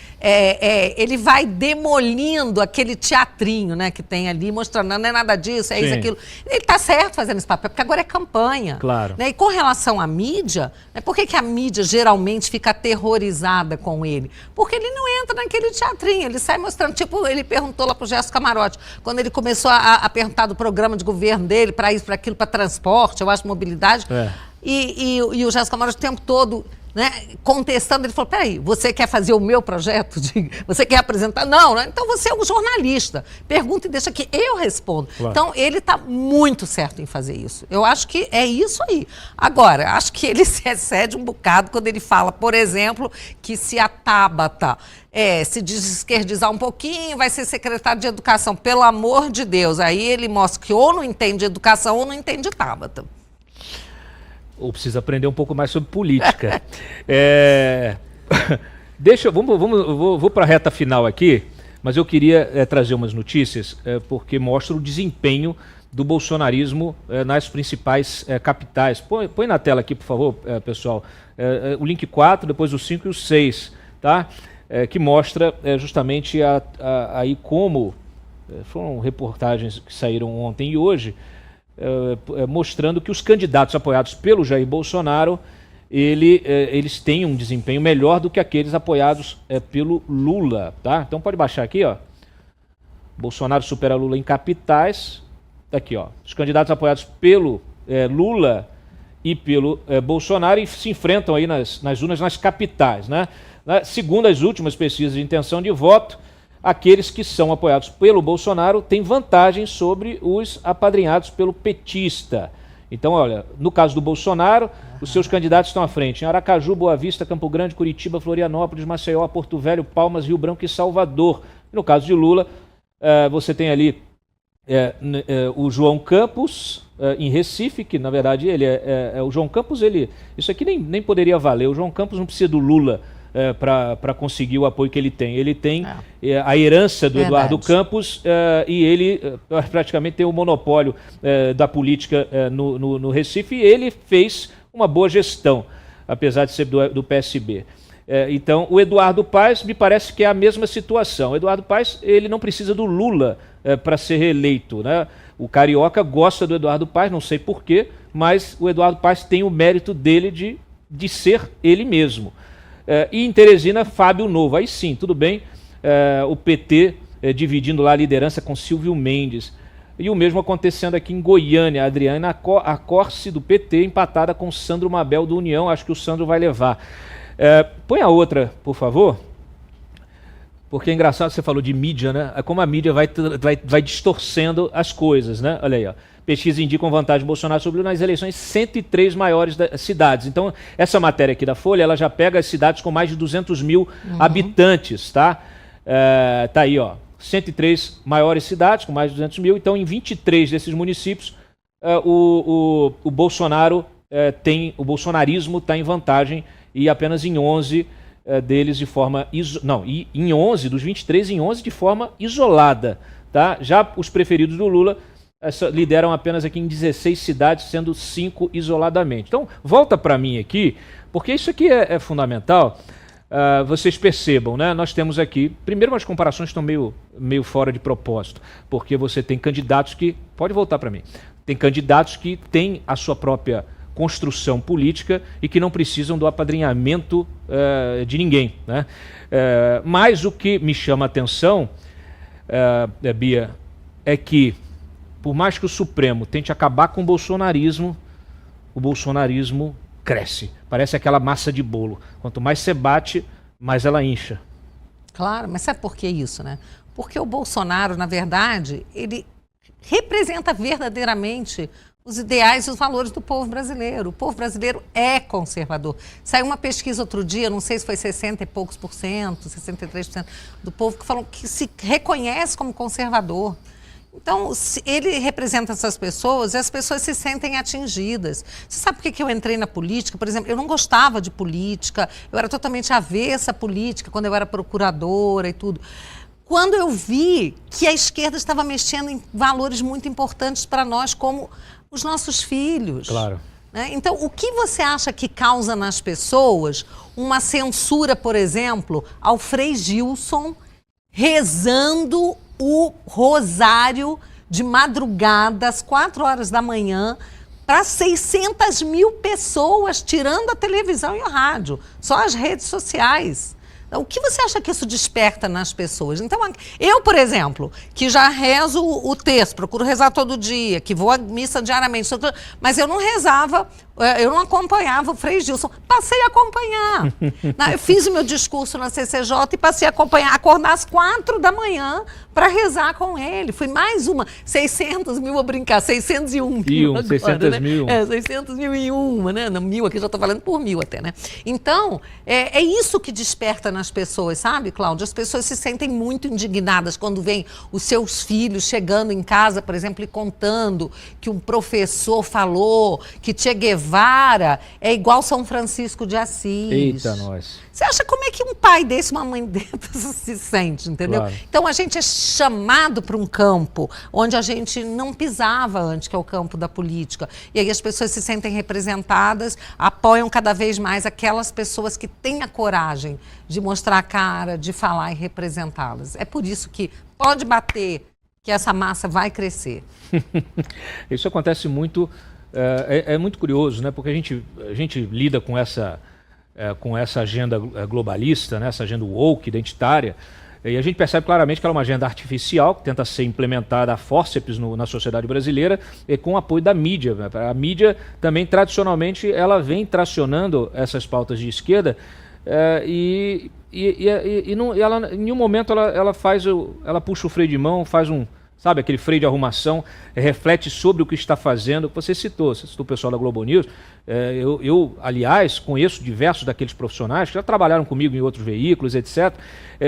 Ele vai demolindo aquele teatrinho, né, que tem ali, mostrando, não é nada disso, é isso, aquilo. Ele está certo fazendo esse papel, porque agora é campanha. Claro. Né? E com relação à mídia, né, por que a mídia geralmente fica aterrorizada com ele? Porque ele não entra naquele teatrinho, ele sai mostrando, tipo, ele perguntou lá pro Gerson Camarote, quando ele começou a perguntar do programa de governo dele, para isso, para aquilo, para transporte, eu acho, mobilidade, e o Gerson Camarote o tempo todo, né, contestando, ele falou, peraí, você quer fazer o meu projeto? Você quer apresentar? Não, né? Então você é um jornalista. Pergunta e deixa que eu respondo. Claro. Então ele está muito certo em fazer isso. Eu acho que é isso aí. Agora, acho que ele se excede um bocado quando ele fala, por exemplo, que se a Tabata se desesquerdizar um pouquinho, vai ser secretário de educação. Pelo amor de Deus. Aí ele mostra que ou não entende educação ou não entende Tabata. Ou precisa aprender um pouco mais sobre política. Vou para a reta final aqui, mas eu queria trazer umas notícias, porque mostra o desempenho do bolsonarismo nas principais capitais. Põe na tela aqui, por favor, pessoal, o link 4, depois o 5 e o 6, tá? Que mostra justamente aí como, foram reportagens que saíram ontem e hoje, mostrando que os candidatos apoiados pelo Jair Bolsonaro, eles têm um desempenho melhor do que aqueles apoiados pelo Lula, tá? Então pode baixar aqui, ó. Bolsonaro supera Lula em capitais. Tá aqui, ó. Os candidatos apoiados pelo Lula e pelo Bolsonaro se enfrentam aí nas urnas nas capitais, né? Segundo as últimas pesquisas de intenção de voto, aqueles que são apoiados pelo Bolsonaro têm vantagem sobre os apadrinhados pelo petista. Então, olha, no caso do Bolsonaro, os seus candidatos estão à frente em Aracaju, Boa Vista, Campo Grande, Curitiba, Florianópolis, Maceió, Porto Velho, Palmas, Rio Branco e Salvador. E no caso de Lula, você tem ali o João Campos, em Recife, que na verdade ele o João Campos, isso aqui nem poderia valer. O João Campos não precisa do Lula para conseguir o apoio que ele tem. Ele tem a herança do Eduardo Campos e ele praticamente tem o monopólio da política no Recife, e ele fez uma boa gestão, apesar de ser do PSB. Então, o Eduardo Paes me parece que é a mesma situação. O Eduardo Paes, ele não precisa do Lula para ser reeleito, né? O carioca gosta do Eduardo Paes, não sei porquê, mas o Eduardo Paes tem o mérito dele de ser ele mesmo. E em Teresina, Fábio Novo. Aí sim, tudo bem, o PT dividindo lá a liderança com Silvio Mendes. E o mesmo acontecendo aqui em Goiânia, a Adriana Acorce do PT empatada com Sandro Mabel do União. Acho que o Sandro vai levar. Põe a outra, por favor. Porque é engraçado, você falou de mídia, né? Como a mídia vai distorcendo as coisas, né? Olha aí, ó. Pesquisa indicam vantagem de Bolsonaro sobre Lula nas eleições 103 maiores cidades. Então, essa matéria aqui da Folha, ela já pega as cidades com mais de 200 mil habitantes, tá? Tá aí, ó. 103 maiores cidades com mais de 200 mil. Então, em 23 desses municípios, o Bolsonaro o bolsonarismo está em vantagem, e apenas em 11 deles de forma... em 11, dos 23, em 11 de forma isolada, tá? Já os preferidos do Lula lideram apenas aqui em 16 cidades, sendo 5 isoladamente. Então, volta para mim aqui, porque isso aqui é fundamental. Vocês percebam, né? Nós temos aqui, primeiro, umas comparações estão meio fora de propósito, porque você tem candidatos que... Pode voltar para mim. Tem candidatos que têm a sua própria construção política e que não precisam do apadrinhamento de ninguém, né? Mas o que me chama a atenção, Bia, é que, por mais que o Supremo tente acabar com o bolsonarismo cresce. Parece aquela massa de bolo. Quanto mais você bate, mais ela incha. Claro, mas sabe por que isso, né? Porque o Bolsonaro, na verdade, ele representa verdadeiramente os ideais e os valores do povo brasileiro. O povo brasileiro é conservador. Saiu uma pesquisa outro dia, não sei se foi 60 e poucos por cento, 63% do povo que falou que se reconhece como conservador. Então, ele representa essas pessoas e as pessoas se sentem atingidas. Você sabe por que eu entrei na política? Por exemplo, eu não gostava de política, eu era totalmente avessa à política quando eu era procuradora e tudo. Quando eu vi que a esquerda estava mexendo em valores muito importantes para nós, como os nossos filhos. Claro. né? Então, o que você acha que causa nas pessoas uma censura, por exemplo, ao Frei Gilson rezando o rosário de madrugada, às 4 horas da manhã, para 600 mil pessoas, tirando a televisão e o rádio, só as redes sociais? O que você acha que isso desperta nas pessoas? Então, eu, por exemplo, que já rezo o terço, procuro rezar todo dia, que vou à missa diariamente, mas eu não rezava, eu não acompanhava o Frei Gilson. Passei a acompanhar. Eu fiz o meu discurso na CCJ e passei a acompanhar, acordar às 4 da manhã para rezar com ele. Fui mais uma, 600 mil, vou brincar, 601 mil agora, 600 né? mil. 600 mil e uma, né? Não, mil aqui, já estou falando por mil até, né? Então, é isso que desperta nas pessoas, sabe, Cláudia? As pessoas se sentem muito indignadas quando veem os seus filhos chegando em casa, por exemplo, e contando que um professor falou que Che Guevara é igual São Francisco de Assis. Eita, nós. Você acha como é que um pai desse, uma mãe dessa se sente, entendeu? Claro. Então a gente é chamado para um campo onde a gente não pisava antes, que é o campo da política. E aí as pessoas se sentem representadas, apoiam cada vez mais aquelas pessoas que têm a coragem de mostrar a cara, de falar e representá-las. É por isso que pode bater que essa massa vai crescer. Isso acontece muito, é muito curioso, né? Porque a gente lida com essa agenda globalista, né? Essa agenda woke, identitária, e a gente percebe claramente que ela é uma agenda artificial, que tenta ser implementada a fórceps na sociedade brasileira, e com o apoio da mídia. A mídia também, tradicionalmente, ela vem tracionando essas pautas de esquerda, e ela, em nenhum momento ela puxa o freio de mão, faz sabe, aquele freio de arrumação, reflete sobre o que está fazendo. Você citou o pessoal da Globo News. Eu, aliás, conheço diversos daqueles profissionais que já trabalharam comigo em outros veículos, etc.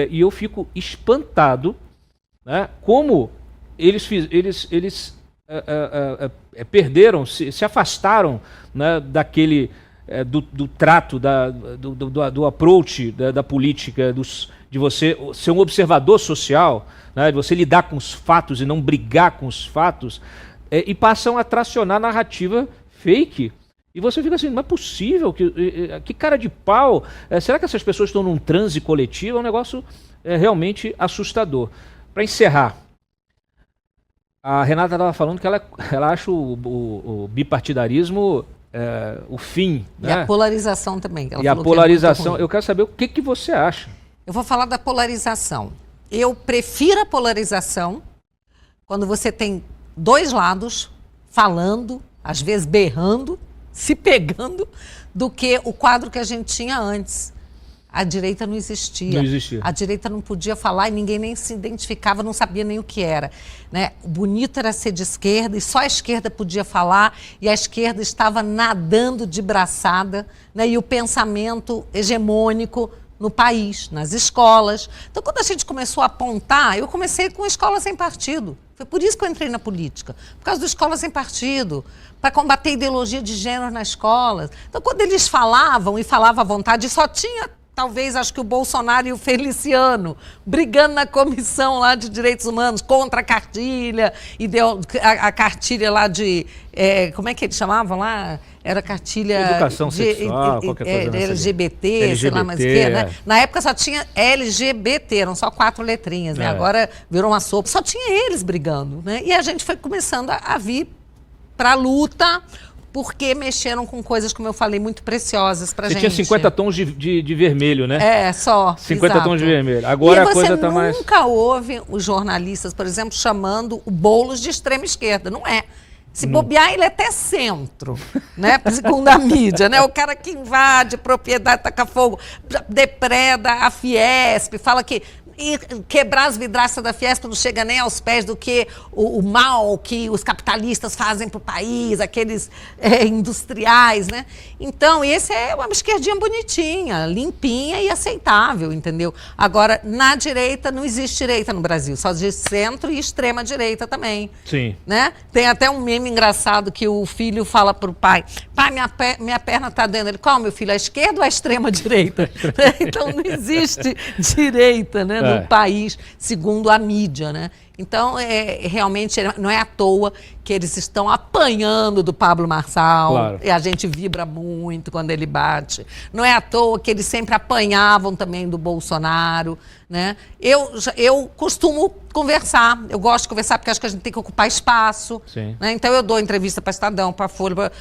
E eu fico espantado, né, como eles perderam, se afastaram, né, daquele do trato, do approach da política, de você ser um observador social, né, de você lidar com os fatos e não brigar com os fatos, e passam a tracionar narrativa fake. E você fica assim, não é possível, que cara de pau, será que essas pessoas estão num transe coletivo? É um negócio realmente assustador. Para encerrar, a Renata estava falando que ela acha o bipartidarismo o fim. E né? a polarização também. E a polarização, eu quero saber o que você acha. Eu vou falar da polarização. Eu prefiro a polarização quando você tem dois lados falando, às vezes berrando, se pegando, do que o quadro que a gente tinha antes. A direita não existia. Não existia. A direita não podia falar e ninguém nem se identificava, não sabia nem o que era. Né? O bonito era ser de esquerda e só a esquerda podia falar e a esquerda estava nadando de braçada, né? E o pensamento hegemônico no país, nas escolas. Então, quando a gente começou a apontar, eu comecei com Escola Sem Partido. Foi por isso que eu entrei na política, por causa do Escola Sem Partido, para combater a ideologia de gênero nas escolas. Então, quando eles falavam e falavam à vontade, só tinha, talvez, acho que o Bolsonaro e o Feliciano brigando na comissão lá de direitos humanos contra a cartilha, a cartilha lá de... como é que eles chamavam lá? Era cartilha... Educação sexual, qualquer coisa. LGBT, sei lá mais o que, né? Na época só tinha LGBT, eram só 4 letrinhas, né? Agora virou uma sopa. Só tinha eles brigando, né? E a gente foi começando a vir para a luta, porque mexeram com coisas, como eu falei, muito preciosas pra gente. Você tinha 50 tons de vermelho, né? Só. 50 exato. tons de vermelho. Agora a coisa tá mais... você nunca ouve os jornalistas, por exemplo, chamando o Boulos de extrema esquerda. Não é. Se bobear, ele é até centro, né? Segundo a mídia, né? O cara que invade propriedade, taca fogo, depreda a Fiesp, fala que quebrar as vidraças da Fiesp não chega nem aos pés do que o mal que os capitalistas fazem para o país, aqueles industriais, né? Então, esse é uma esquerdinha bonitinha, limpinha e aceitável, entendeu? Agora, na direita, não existe direita no Brasil, só existe centro e extrema direita também. Sim. Né? Tem até um meme engraçado que o filho fala para o pai, pai, minha perna está doendo. Ele, qual, meu filho, a esquerda ou a extrema direita? Então, não existe direita, né? no país, segundo a mídia, né? Então, realmente, não é à toa que eles estão apanhando do Pablo Marçal, claro. E a gente vibra muito quando ele bate. Não é à toa que eles sempre apanhavam também do Bolsonaro, né? Eu costumo conversar, eu gosto de conversar porque acho que a gente tem que ocupar espaço, né? Então eu dou entrevista para Estadão, para Folha,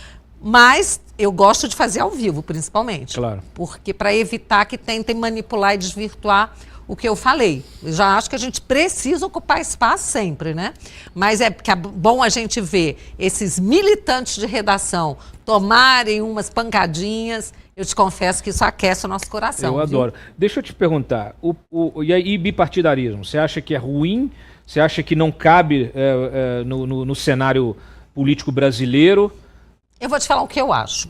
mas eu gosto de fazer ao vivo, principalmente. Claro. Porque para evitar que tentem manipular e desvirtuar o que eu falei. Eu já acho que a gente precisa ocupar espaço sempre, né? Mas é porque é bom a gente ver esses militantes de redação tomarem umas pancadinhas. Eu te confesso que isso aquece o nosso coração. Eu adoro. Deixa eu te perguntar, e aí bipartidarismo, você acha que é ruim? Você acha que não cabe no cenário político brasileiro? Eu vou te falar o que eu acho.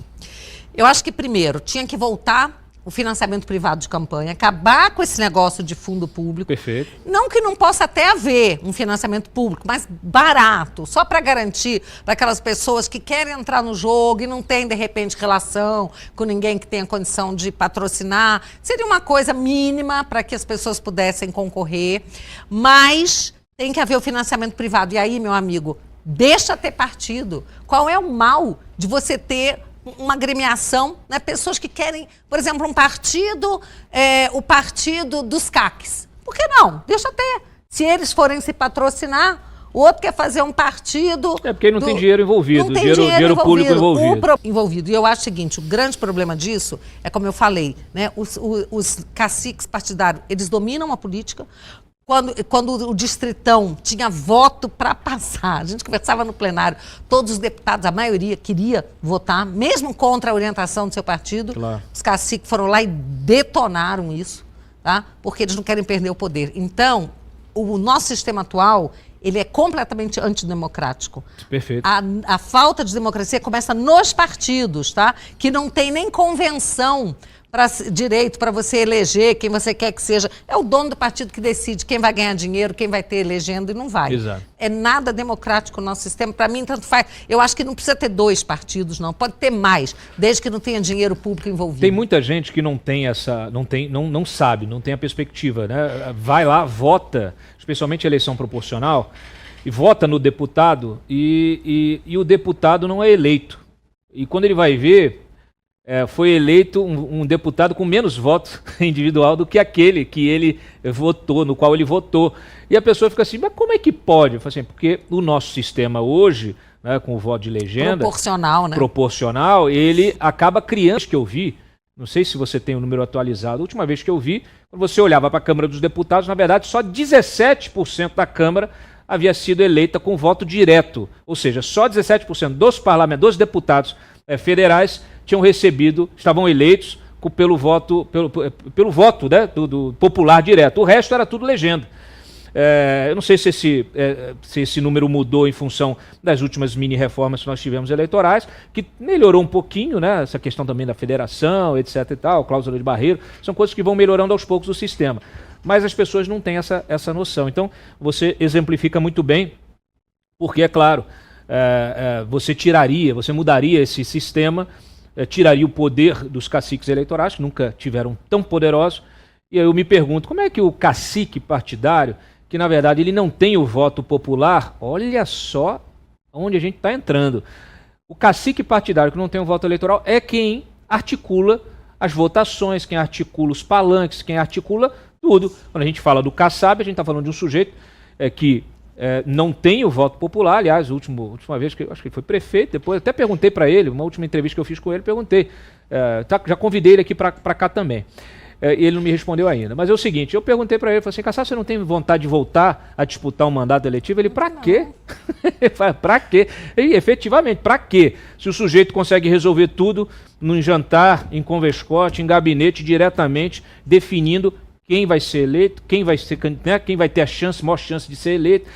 Eu acho que, primeiro, tinha que voltar o financiamento privado de campanha, acabar com esse negócio de fundo público. Perfeito. Não que não possa até haver um financiamento público, mas barato, só para garantir para aquelas pessoas que querem entrar no jogo e não têm, de repente, relação com ninguém que tenha condição de patrocinar. Seria uma coisa mínima para que as pessoas pudessem concorrer, mas tem que haver o financiamento privado. E aí, meu amigo, deixa ter partido. Qual é o mal de você ter uma agremiação, né? Pessoas que querem, por exemplo, um partido, o partido dos CACs. Por que não? Deixa ter. Se eles forem se patrocinar, o outro quer fazer um partido... É porque não tem dinheiro envolvido, não tem dinheiro público envolvido. E eu acho o seguinte, o grande problema disso é, como eu falei, né? Os caciques partidários, eles dominam a política. Quando o distritão tinha voto para passar, a gente conversava no plenário, todos os deputados, a maioria queria votar, mesmo contra a orientação do seu partido. Claro. Os caciques foram lá e detonaram isso, tá? Porque eles não querem perder o poder. Então, o nosso sistema atual, ele é completamente antidemocrático. Perfeito. A falta de democracia começa nos partidos, tá? Que não tem nem convenção direito para você eleger quem você quer que seja. É o dono do partido que decide quem vai ganhar dinheiro, quem vai ter elegendo e não vai. Exato. É nada democrático o nosso sistema. Para mim, tanto faz. Eu acho que não precisa ter 2 partidos, não. Pode ter mais, desde que não tenha dinheiro público envolvido. Tem muita gente que não tem não sabe, não tem a perspectiva, né? Vai lá, vota, especialmente eleição proporcional, e vota no deputado e o deputado não é eleito. E quando ele vai ver, foi eleito um deputado com menos votos individual do que aquele que ele votou, no qual ele votou. E a pessoa fica assim, mas como é que pode? Eu falo assim, porque o nosso sistema hoje, né, com o voto de legenda... Proporcional, né? Proporcional, ele acaba criando... que eu vi, não sei se você tem o número atualizado, a última vez que eu vi, quando você olhava para a Câmara dos Deputados, na verdade, só 17% da Câmara havia sido eleita com voto direto. Ou seja, só 17% dos deputados federais estavam eleitos pelo voto, né, do popular direto. O resto era tudo legenda. Eu não sei se esse número mudou em função das últimas mini-reformas que nós tivemos eleitorais, que melhorou um pouquinho, né, essa questão também da federação, etc. e tal, cláusula de barreiro, são coisas que vão melhorando aos poucos o sistema. Mas as pessoas não têm essa noção. Então, você exemplifica muito bem, porque, é claro, você mudaria esse sistema, tiraria o poder dos caciques eleitorais, que nunca tiveram tão poderosos. E aí eu me pergunto, como é que o cacique partidário, que na verdade ele não tem o voto popular, olha só onde a gente está entrando. O cacique partidário que não tem o voto eleitoral é quem articula as votações, quem articula os palanques, quem articula tudo. Quando a gente fala do Kassab, a gente está falando de um sujeito que não tem o voto popular. Aliás, a última vez que acho que ele foi prefeito, depois até perguntei para ele, uma última entrevista que eu fiz com ele, perguntei, já convidei ele aqui para cá também. E ele não me respondeu ainda. Mas é o seguinte, eu perguntei para ele, falei assim, Kassab, você não tem vontade de voltar a disputar um mandato eletivo? Ele, para quê? Para quê? E, efetivamente, para quê? Se o sujeito consegue resolver tudo num jantar, em converscote, em gabinete, diretamente, definindo quem vai ser eleito, quem vai ter maior chance de ser eleito,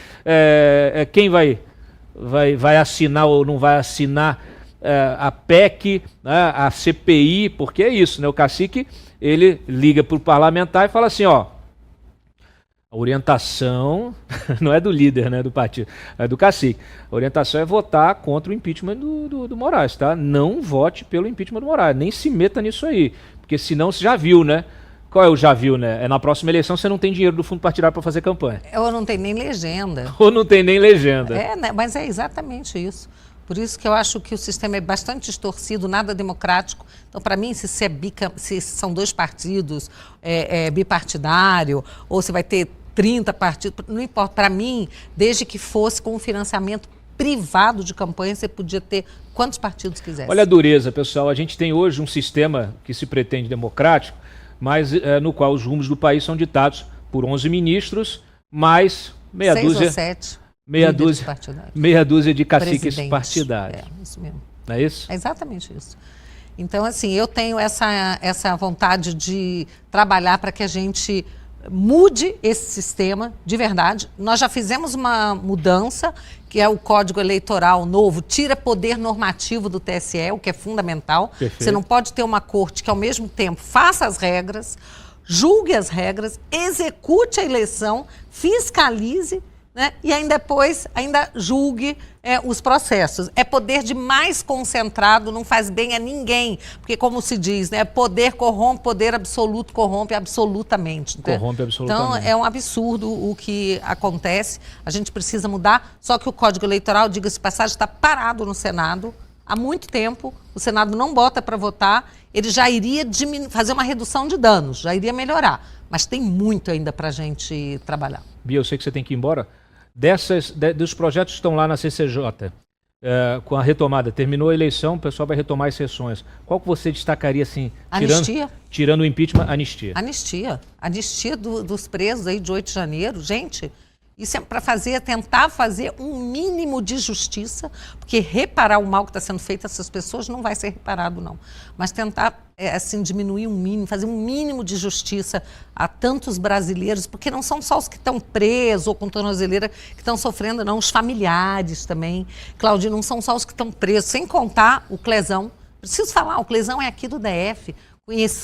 quem vai assinar ou não vai assinar a PEC, né, a CPI, porque é isso, né? O cacique, ele liga para o parlamentar e fala assim, ó, a orientação não é do líder, né, do partido, é do cacique. A orientação é votar contra o impeachment do Moraes, tá? Não vote pelo impeachment do Moraes, nem se meta nisso aí, porque senão você já viu, né? Qual é o já viu, né? É na próxima eleição você não tem dinheiro do fundo partidário para fazer campanha. Ou não tem nem legenda. Ou não tem nem legenda. Né? Mas é exatamente isso. Por isso que eu acho que o sistema é bastante distorcido, nada democrático. Então, para mim, se são 2 partidos, bipartidário, ou se vai ter 30 partidos, não importa. Para mim, desde que fosse com um financiamento privado de campanha, você podia ter quantos partidos quisesse. Olha a dureza, pessoal. A gente tem hoje um sistema que se pretende democrático, mas no qual os rumos do país são ditados por 11 ministros, mais meia 6 dúzia... ou 7. Meia dúzia de caciques partidários. Isso mesmo. Não é isso? É exatamente isso. Então, assim, eu tenho essa vontade de trabalhar para que a gente mude esse sistema de verdade. Nós já fizemos uma mudança, que é o Código Eleitoral novo, tira poder normativo do TSE, o que é fundamental. Perfeito. Você não pode ter uma corte que, ao mesmo tempo, faça as regras, julgue as regras, execute a eleição, fiscalize, né? E depois julgue os processos. É poder demais concentrado, não faz bem a ninguém. Porque, como se diz, né? Poder corrompe, poder absoluto corrompe absolutamente. Né? Corrompe absolutamente. Então, é um absurdo o que acontece. A gente precisa mudar. Só que o Código Eleitoral, diga-se de passagem, está parado no Senado há muito tempo. O Senado não bota para votar. Ele já iria fazer uma redução de danos, já iria melhorar. Mas tem muito ainda para a gente trabalhar. Bia, eu sei que você tem que ir embora. Dos projetos que estão lá na CCJ, com a retomada, terminou a eleição, o pessoal vai retomar as sessões. Qual que você destacaria, assim, tirando o impeachment, anistia? Anistia dos presos aí de 8 de janeiro. Gente, isso é para tentar fazer um mínimo de justiça, porque reparar o mal que está sendo feito a essas pessoas não vai ser reparado, não. Mas tentar, assim, diminuir um mínimo, fazer um mínimo de justiça a tantos brasileiros, porque não são só os que estão presos ou com tornozeleira que estão sofrendo, não. Os familiares também. Claudinho, não são só os que estão presos, sem contar o Clezão. Preciso falar, o Clezão é aqui do DF,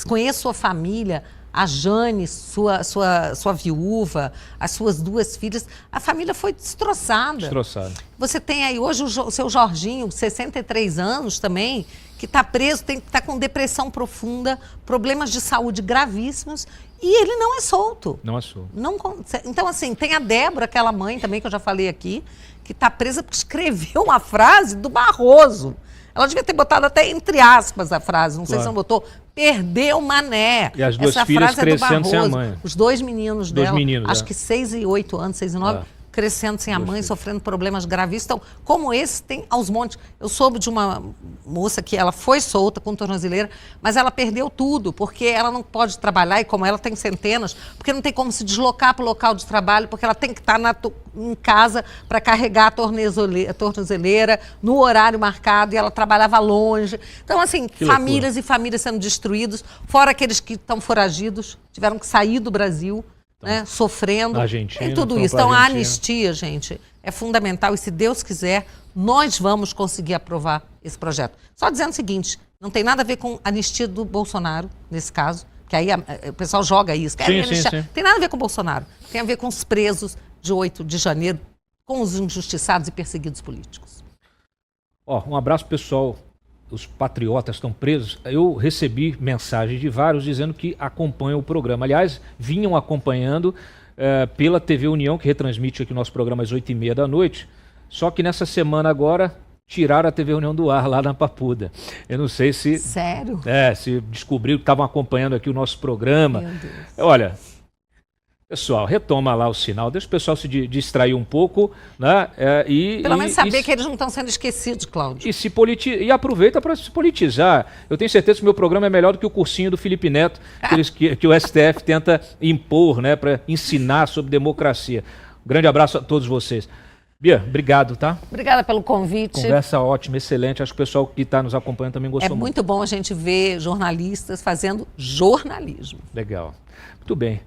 conheço sua família, a Jane, sua viúva, as suas 2 filhas, a família foi destroçada. Você tem aí hoje o seu Jorginho, 63 anos também, que está preso, está com depressão profunda, problemas de saúde gravíssimos, e ele não é solto. Não é solto. Então, assim, tem a Débora, aquela mãe também, que eu já falei aqui, que está presa porque escreveu uma frase do Barroso. Ela devia ter botado até entre aspas a frase, não sei se não botou. Perdeu Mané. E as 2 filhas crescendo sem a mãe. Os 2 meninos dela, acho que 6 e 8 anos, 6 e 9, crescendo sem a mãe, sofrendo problemas gravíssimos. Então, como esse, tem aos montes. Eu soube de uma moça que ela foi solta com tornozeleira, mas ela perdeu tudo, porque ela não pode trabalhar, e como ela tem centenas, porque não tem como se deslocar para o local de trabalho, porque ela tem que estar em casa para carregar a tornozeleira no horário marcado, e ela trabalhava longe. Então, assim, famílias e famílias sendo destruídos, fora aqueles que estão foragidos, tiveram que sair do Brasil, né, sofrendo. Argentina, tudo isso. Então, a anistia, gente, é fundamental, e se Deus quiser, nós vamos conseguir aprovar esse projeto. Só dizendo o seguinte, não tem nada a ver com a anistia do Bolsonaro, nesse caso, que aí o pessoal joga isso. Sim. Tem nada a ver com o Bolsonaro. Tem a ver com os presos de 8 de janeiro, com os injustiçados e perseguidos políticos. Um abraço, pessoal. Os patriotas estão presos. Eu recebi mensagens de vários dizendo que acompanham o programa. Aliás, vinham acompanhando pela TV União, que retransmite aqui o nosso programa às 8h30 da noite. Só que nessa semana agora tiraram a TV União do ar lá na Papuda. Eu não sei se... Sério? Se descobriram que estavam acompanhando aqui o nosso programa. Meu Deus. Olha... Pessoal, retoma lá o sinal, deixa o pessoal se distrair um pouco, né? Pelo menos saber que eles não estão sendo esquecidos, Cláudio. E aproveita para se politizar. Eu tenho certeza que o meu programa é melhor do que o cursinho do Felipe Neto, que o STF tenta impor, né, para ensinar sobre democracia. Um grande abraço a todos vocês. Bia, obrigado, tá? Obrigada pelo convite. Conversa ótima, excelente. Acho que o pessoal que está nos acompanhando também gostou muito. É muito bom a gente ver jornalistas fazendo jornalismo. Legal. Muito bem.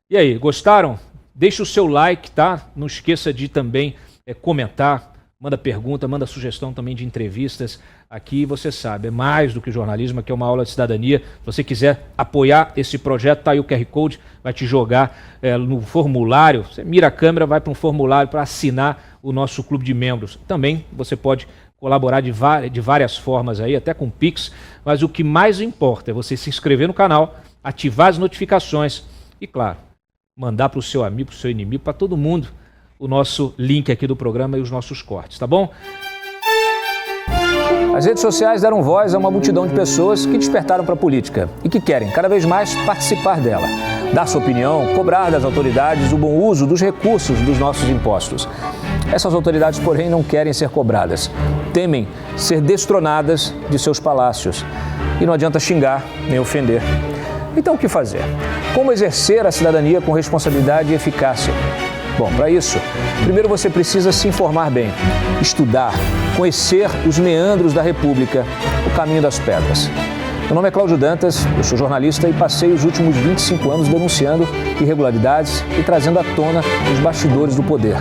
E aí, gostaram? Deixa o seu like, tá? Não esqueça de também comentar, manda pergunta, manda sugestão também de entrevistas. Aqui você sabe, é mais do que jornalismo, aqui é uma aula de cidadania. Se você quiser apoiar esse projeto, tá aí o QR Code, vai te jogar no formulário. Você mira a câmera, vai para um formulário para assinar o nosso clube de membros. Também você pode colaborar de várias formas aí, até com Pix, mas o que mais importa é você se inscrever no canal, ativar as notificações e, claro, mandar para o seu amigo, para o seu inimigo, para todo mundo, o nosso link aqui do programa e os nossos cortes, tá bom? As redes sociais deram voz a uma multidão de pessoas que despertaram para a política e que querem cada vez mais participar dela, dar sua opinião, cobrar das autoridades o bom uso dos recursos dos nossos impostos. Essas autoridades, porém, não querem ser cobradas, temem ser destronadas de seus palácios. E não adianta xingar nem ofender. Então, o que fazer? Como exercer a cidadania com responsabilidade e eficácia? Bom, para isso, primeiro você precisa se informar bem, estudar, conhecer os meandros da República, o caminho das pedras. Meu nome é Cláudio Dantas, eu sou jornalista e passei os últimos 25 anos denunciando irregularidades e trazendo à tona os bastidores do poder.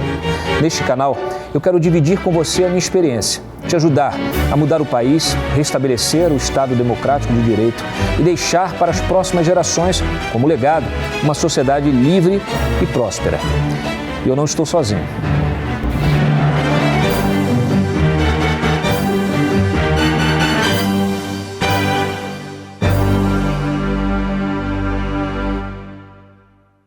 Neste canal, eu quero dividir com você a minha experiência, te ajudar a mudar o país, restabelecer o Estado democrático de direito e deixar para as próximas gerações, como legado, uma sociedade livre e próspera. E eu não estou sozinho.